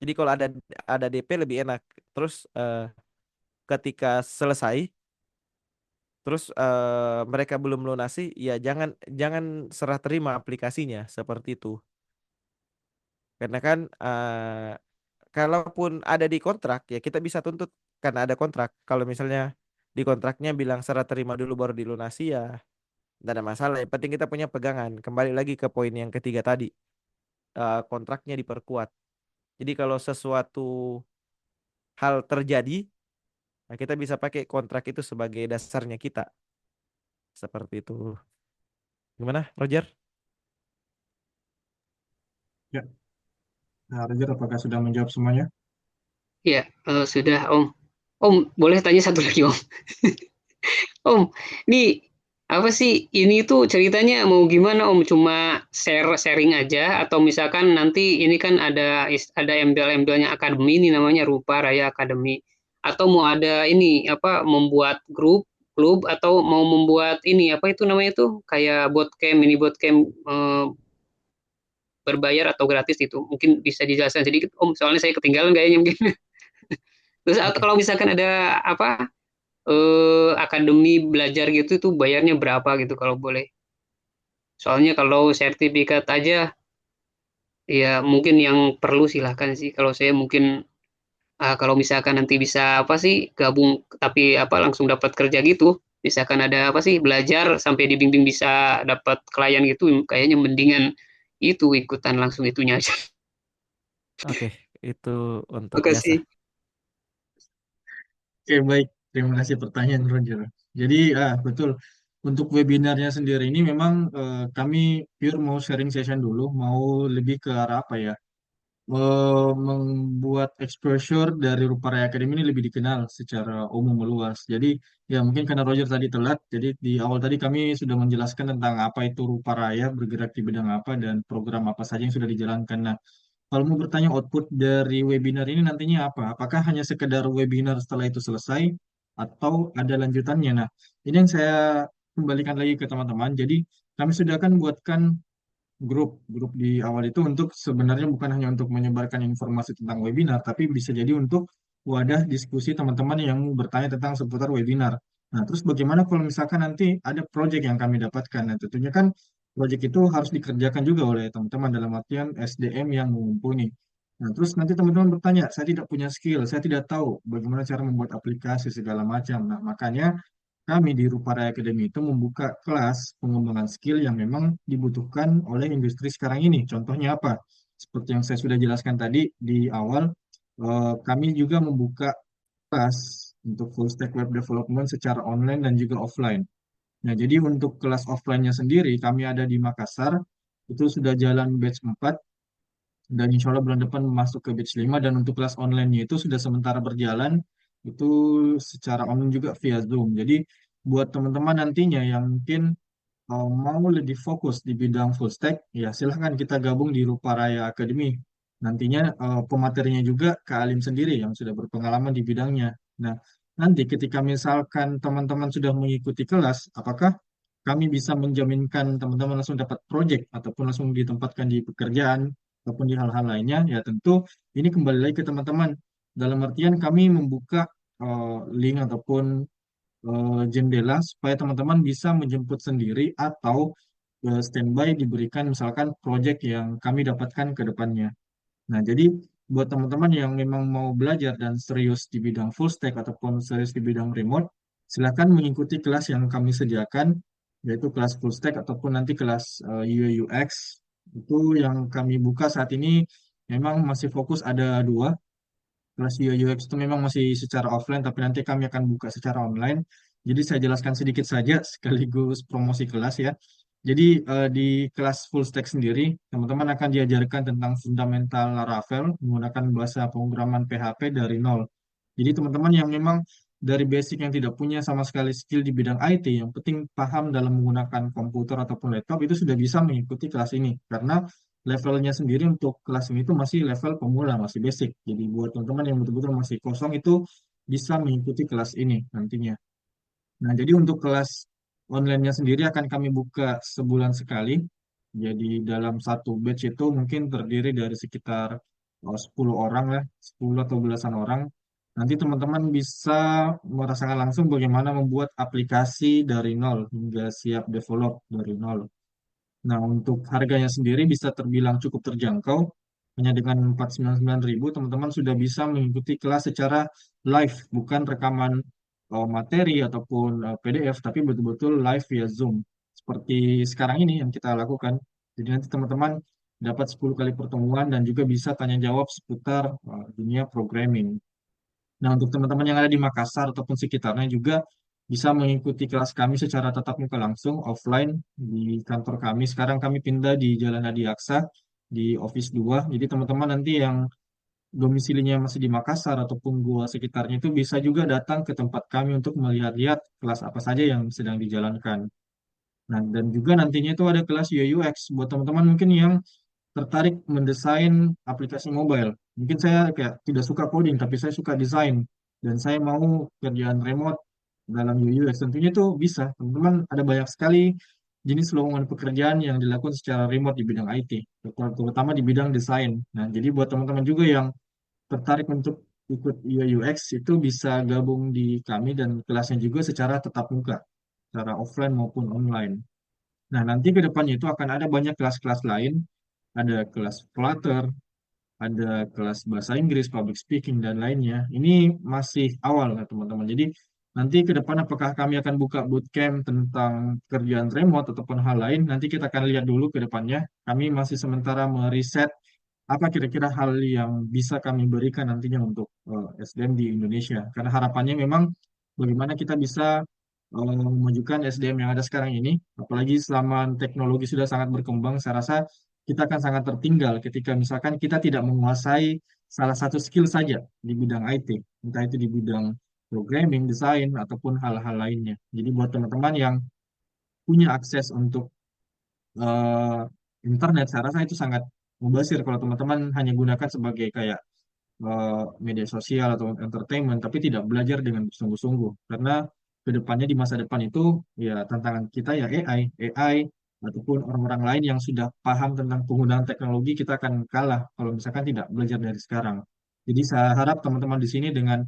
Jadi kalau ada DP lebih enak. Terus ketika selesai terus mereka belum lunasi, ya jangan jangan serah terima aplikasinya seperti itu. Karena kan kalaupun ada di kontrak, ya kita bisa tuntut karena ada kontrak. Kalau misalnya di kontraknya bilang serah terima dulu baru dilunasi, ya tidak ada masalah. Yang penting kita punya pegangan. Kembali lagi ke poin yang ketiga tadi, kontraknya diperkuat. Jadi kalau sesuatu hal terjadi, nah kita bisa pakai kontrak itu sebagai dasarnya kita. Seperti itu. Gimana, Roger? Ya, nah, Roger, apakah sudah menjawab semuanya? Ya, sudah Om. Om, boleh tanya satu lagi Om? Om, ini apa sih ini tuh ceritanya mau gimana Om? Cuma sharing aja atau misalkan nanti ini kan ada embel-embelnya akademi ini namanya Rupa Raya Akademi. Atau mau ada ini apa membuat klub atau mau membuat ini apa itu namanya tuh kayak bootcamp mini bootcamp berbayar atau gratis itu. Mungkin bisa dijelaskan sedikit Om, soalnya saya ketinggalan kayaknya mungkin. Terus atau Oke. kalau misalkan ada apa akademi belajar gitu tuh bayarnya berapa gitu kalau boleh. Soalnya kalau sertifikat aja ya mungkin yang perlu silahkan sih. Kalau saya mungkin kalau misalkan nanti bisa apa sih gabung tapi apa langsung dapat kerja gitu. Misalkan ada apa sih belajar sampai dibimbing bisa dapat klien gitu kayaknya mendingan itu ikutan langsung itunya aja. Oke, itu untuk Terima jasa. kasih. Oke, baik. Terima kasih pertanyaan Roger. Jadi, betul. Untuk webinarnya sendiri ini memang kami pure mau sharing session dulu, mau lebih ke arah apa ya? Membuat exposure dari Ruparaya Academy ini lebih dikenal secara umum meluas. Jadi, ya mungkin karena Roger tadi telat, jadi di awal tadi kami sudah menjelaskan tentang apa itu Ruparaya, bergerak di bidang apa, dan program apa saja yang sudah dijalankan. Nah, kalau mau bertanya output dari webinar ini nantinya apa? Apakah hanya sekedar webinar setelah itu selesai atau ada lanjutannya? Nah, ini yang saya kembalikan lagi ke teman-teman. Jadi kami sudah akan buatkan grup di awal itu untuk sebenarnya bukan hanya untuk menyebarkan informasi tentang webinar, tapi bisa jadi untuk wadah diskusi teman-teman yang bertanya tentang seputar webinar. Nah, terus bagaimana kalau misalkan nanti ada project yang kami dapatkan? Nah, tentunya kan project itu harus dikerjakan juga oleh teman-teman dalam artian SDM yang mumpuni. Nah, terus nanti teman-teman bertanya, saya tidak punya skill, saya tidak tahu bagaimana cara membuat aplikasi segala macam. Nah, makanya kami di Ruparaya Academy itu membuka kelas pengembangan skill yang memang dibutuhkan oleh industri sekarang ini. Contohnya apa? Seperti yang saya sudah jelaskan tadi di awal, kami juga membuka kelas untuk full stack web development secara online dan juga offline. Nah, jadi untuk kelas offline-nya sendiri, kami ada di Makassar, itu sudah jalan batch 4, dan insya Allah bulan depan masuk ke batch 5, dan untuk kelas online-nya itu sudah sementara berjalan, itu secara online juga via Zoom. Jadi, buat teman-teman nantinya yang mungkin mau lebih fokus di bidang full stack, ya silahkan kita gabung di Ruparaya Academy. Nantinya pematerinya juga Kak Alim sendiri yang sudah berpengalaman di bidangnya. Nah, nanti ketika misalkan teman-teman sudah mengikuti kelas, apakah kami bisa menjaminkan teman-teman langsung dapat project ataupun langsung ditempatkan di pekerjaan ataupun di hal-hal lainnya? Ya tentu ini kembali lagi ke teman-teman. Dalam artian kami membuka link ataupun jendela supaya teman-teman bisa menjemput sendiri atau standby diberikan misalkan project yang kami dapatkan ke depannya. Nah, jadi buat teman-teman yang memang mau belajar dan serius di bidang full stack ataupun serius di bidang remote, silakan mengikuti kelas yang kami sediakan, yaitu kelas full stack ataupun nanti kelas UI UX. Itu yang kami buka saat ini memang masih fokus ada dua. Kelas UI UX itu memang masih secara offline, tapi nanti kami akan buka secara online. Jadi saya jelaskan sedikit saja sekaligus promosi kelas ya. Jadi di kelas full stack sendiri, teman-teman akan diajarkan tentang fundamental Laravel menggunakan bahasa pemrograman PHP dari nol. Jadi teman-teman yang memang dari basic yang tidak punya sama sekali skill di bidang IT, yang penting paham dalam menggunakan komputer ataupun laptop, itu sudah bisa mengikuti kelas ini. Karena levelnya sendiri untuk kelas ini itu masih level pemula, masih basic. Jadi buat teman-teman yang betul-betul masih kosong itu bisa mengikuti kelas ini nantinya. Nah, jadi untuk kelas online-nya sendiri akan kami buka sebulan sekali. Jadi dalam satu batch itu mungkin terdiri dari sekitar 10 orang lah, 10 atau belasan orang. Nanti teman-teman bisa merasakan langsung bagaimana membuat aplikasi dari nol hingga siap develop dari nol. Nah, untuk harganya sendiri bisa terbilang cukup terjangkau. Hanya dengan 499.000 teman-teman sudah bisa mengikuti kelas secara live, bukan rekaman materi ataupun PDF, tapi betul-betul live via Zoom. Seperti sekarang ini yang kita lakukan. Jadi nanti teman-teman dapat 10 kali pertemuan dan juga bisa tanya jawab seputar dunia programming. Nah, untuk teman-teman yang ada di Makassar ataupun sekitarnya juga bisa mengikuti kelas kami secara tatap muka langsung offline di kantor kami. Sekarang kami pindah di Jalan Adi Aksa di Office 2. Jadi teman-teman nanti yang domisilinya masih di Makassar ataupun gua sekitarnya itu bisa juga datang ke tempat kami untuk melihat-lihat kelas apa saja yang sedang dijalankan. Nah, dan juga nantinya itu ada kelas UI UX buat teman-teman mungkin yang tertarik mendesain aplikasi mobile. Mungkin saya kayak tidak suka coding, tapi saya suka desain dan saya mau kerjaan remote dalam UI UX. Tentunya itu bisa. Teman-teman ada banyak sekali jenis lowongan pekerjaan yang dilakukan secara remote di bidang IT, terutama di bidang desain. Nah, jadi buat teman-teman juga yang tertarik untuk ikut UI UX itu bisa gabung di kami dan kelasnya juga secara tatap muka, secara offline maupun online. Nah, nanti ke depannya itu akan ada banyak kelas-kelas lain, ada kelas Flutter, ada kelas bahasa Inggris, public speaking, dan lainnya. Ini masih awal ya teman-teman. Jadi nanti ke depan apakah kami akan buka bootcamp tentang kerjaan remote ataupun hal lain, nanti kita akan lihat dulu ke depannya. Kami masih sementara meriset apa kira-kira hal yang bisa kami berikan nantinya untuk SDM di Indonesia. Karena harapannya memang bagaimana kita bisa memajukan SDM yang ada sekarang ini, apalagi selama teknologi sudah sangat berkembang, saya rasa kita akan sangat tertinggal ketika misalkan kita tidak menguasai salah satu skill saja di bidang IT, entah itu di bidang programming, desain, ataupun hal-hal lainnya. Jadi buat teman-teman yang punya akses untuk eh, internet, saya rasa itu sangat mubazir kalau teman-teman hanya gunakan sebagai kayak media sosial atau entertainment, tapi tidak belajar dengan sungguh-sungguh. Karena kedepannya di masa depan itu ya tantangan kita ya AI ataupun orang-orang lain yang sudah paham tentang penggunaan teknologi kita akan kalah kalau misalkan tidak belajar dari sekarang. Jadi saya harap teman-teman di sini dengan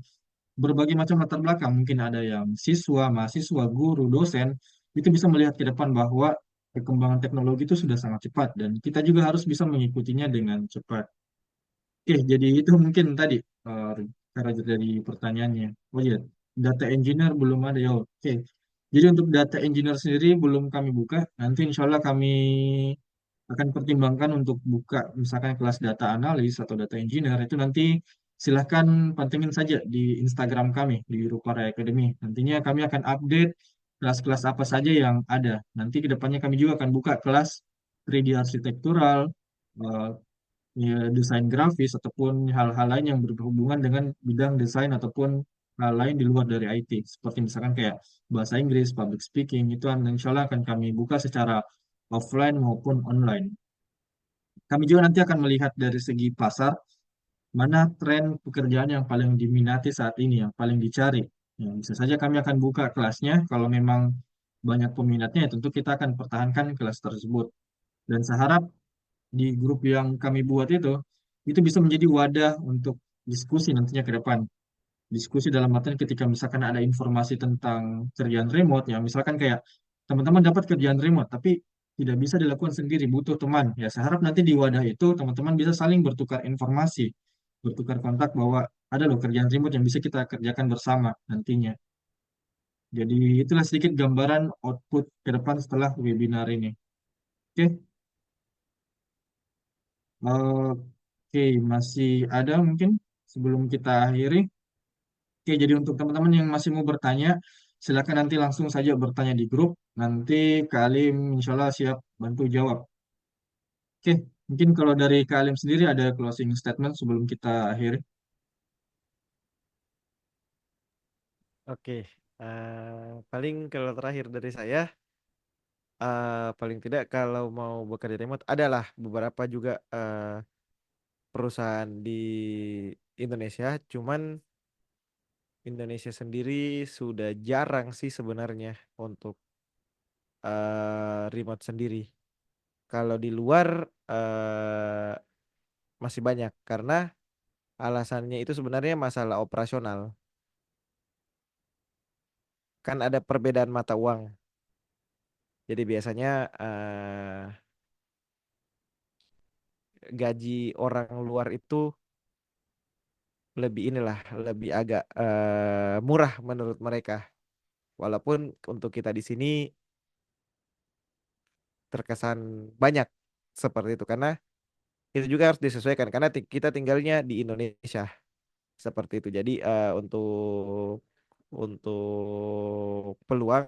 berbagai macam latar belakang, mungkin ada yang siswa, mahasiswa, guru, dosen, itu bisa melihat ke depan bahwa perkembangan teknologi itu sudah sangat cepat dan kita juga harus bisa mengikutinya dengan cepat. Oke, jadi itu mungkin tadi eh, cara dari pertanyaannya. Oh iya, data engineer belum ada ya. Oke, jadi untuk data engineer sendiri belum kami buka. Nanti insya Allah kami akan pertimbangkan untuk buka misalkan kelas data analis atau data engineer. Itu nanti silahkan pantengin saja di Instagram kami di Rupara Academy. Nantinya kami akan update kelas-kelas apa saja yang ada. Nanti kedepannya kami juga akan buka kelas 3D arsitektural, eh, ya, desain grafis ataupun hal-hal lain yang berhubungan dengan bidang desain ataupun hal lain di luar dari IT seperti misalkan kayak bahasa Inggris, public speaking itu insya Allah akan kami buka secara offline maupun online. Kami juga nanti akan melihat dari segi pasar mana tren pekerjaan yang paling diminati saat ini, yang paling dicari. Ya, bisa saja kami akan buka kelasnya kalau memang banyak peminatnya, ya tentu kita akan pertahankan kelas tersebut. Dan saya harap di grup yang kami buat itu bisa menjadi wadah untuk diskusi nantinya ke depan. Diskusi dalam artian ketika misalkan ada informasi tentang kerjaan remote, ya misalkan kayak teman-teman dapat kerjaan remote, tapi tidak bisa dilakukan sendiri, butuh teman. Ya saya harap nanti di wadah itu teman-teman bisa saling bertukar informasi, bertukar kontak bahwa ada loh kerjaan remote yang bisa kita kerjakan bersama nantinya. Jadi itulah sedikit gambaran output ke depan setelah webinar ini. Oke. Oke, masih ada mungkin sebelum kita akhiri. Oke, jadi untuk teman-teman yang masih mau bertanya, silakan nanti langsung saja bertanya di grup. Nanti Kak Alim insya Allah siap bantu jawab. Oke, mungkin kalau dari Kak Alim sendiri ada closing statement sebelum kita akhiri. Oke, paling kalau terakhir dari saya, paling tidak kalau mau bekerja remote adalah beberapa juga perusahaan di Indonesia, cuman Indonesia sendiri sudah jarang sih sebenarnya untuk remote sendiri. Kalau di luar eh, masih banyak karena alasannya itu sebenarnya masalah operasional. Kan ada perbedaan mata uang. Jadi biasanya gaji orang luar itu lebih inilah, lebih agak murah menurut mereka. Walaupun untuk kita di sini terkesan banyak seperti itu karena itu juga harus disesuaikan karena kita tinggalnya di Indonesia seperti itu. Jadi untuk peluang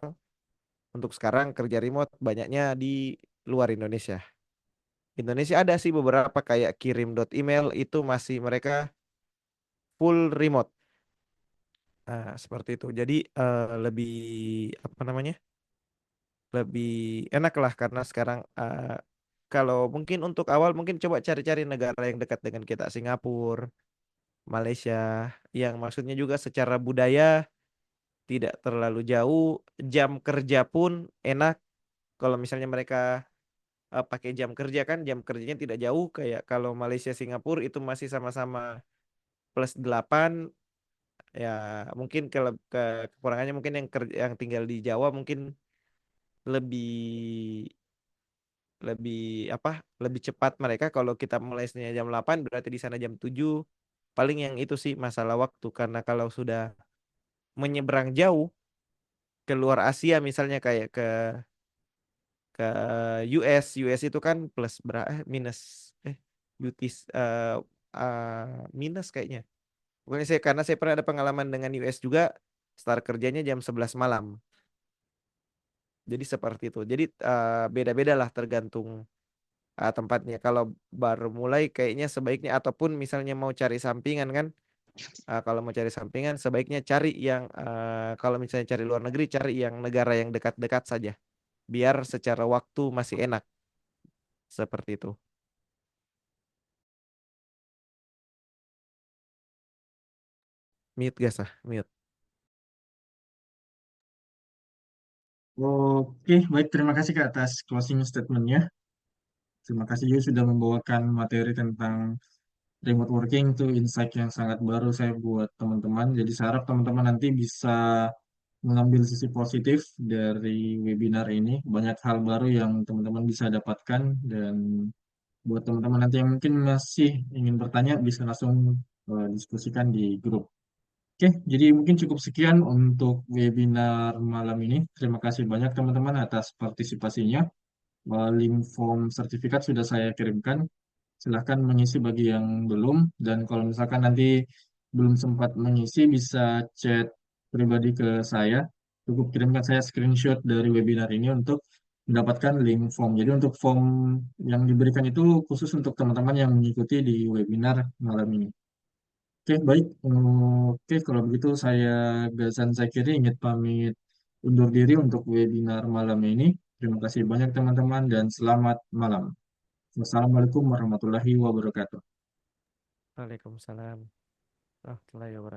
untuk sekarang kerja remote banyaknya di luar Indonesia. Indonesia ada sih beberapa kayak kirim.email itu masih mereka full remote. Nah, seperti itu. Jadi lebih apa namanya? lebih enak lah karena sekarang kalau mungkin untuk awal mungkin coba cari-cari negara yang dekat dengan kita, Singapura, Malaysia, yang maksudnya juga secara budaya tidak terlalu jauh, jam kerja pun enak. Kalau misalnya mereka pakai jam kerja kan, jam kerjanya tidak jauh kayak kalau Malaysia Singapura itu masih sama-sama +8 ya. Mungkin kalau kekurangannya mungkin yang tinggal di Jawa mungkin lebih lebih apa lebih cepat mereka. Kalau kita mulai jam 8 berarti di sana jam 7. Paling yang itu sih masalah waktu, karena kalau sudah menyeberang jauh ke luar Asia misalnya kayak ke US itu kan plus minus UTC minus kayaknya. Pokoknya karena saya pernah ada pengalaman dengan US juga, start kerjanya jam 11 malam. Jadi seperti itu. Jadi beda-beda lah tergantung tempatnya. Kalau baru mulai kayaknya sebaiknya, ataupun misalnya mau cari sampingan kan, kalau mau cari sampingan sebaiknya cari yang kalau misalnya cari luar negeri, cari yang negara yang dekat-dekat saja. Biar secara waktu masih enak. Seperti itu. Mute guys mute. Oke, baik. Terima kasih Kak atas closing statement-nya. Terima kasih juga sudah membawakan materi tentang remote working, itu insight yang sangat baru saya buat teman-teman. Jadi saya harap teman-teman nanti bisa mengambil sisi positif dari webinar ini. Banyak hal baru yang teman-teman bisa dapatkan, dan buat teman-teman nanti yang mungkin masih ingin bertanya bisa langsung diskusikan di grup. Oke, jadi mungkin cukup sekian untuk webinar malam ini. Terima kasih banyak teman-teman atas partisipasinya. Link form sertifikat sudah saya kirimkan. Silahkan mengisi bagi yang belum. Dan kalau misalkan nanti belum sempat mengisi, bisa chat pribadi ke saya. Cukup kirimkan saya screenshot dari webinar ini untuk mendapatkan link form. Jadi untuk form yang diberikan itu khusus untuk teman-teman yang mengikuti di webinar malam ini. Oke, baik. Oke, kalau begitu saya Gazan Zakiri ingin pamit undur diri untuk webinar malam ini. Terima kasih banyak teman-teman dan selamat malam. Wassalamualaikum warahmatullahi wabarakatuh. Waalaikumsalam warahmatullahi wabarakatuh.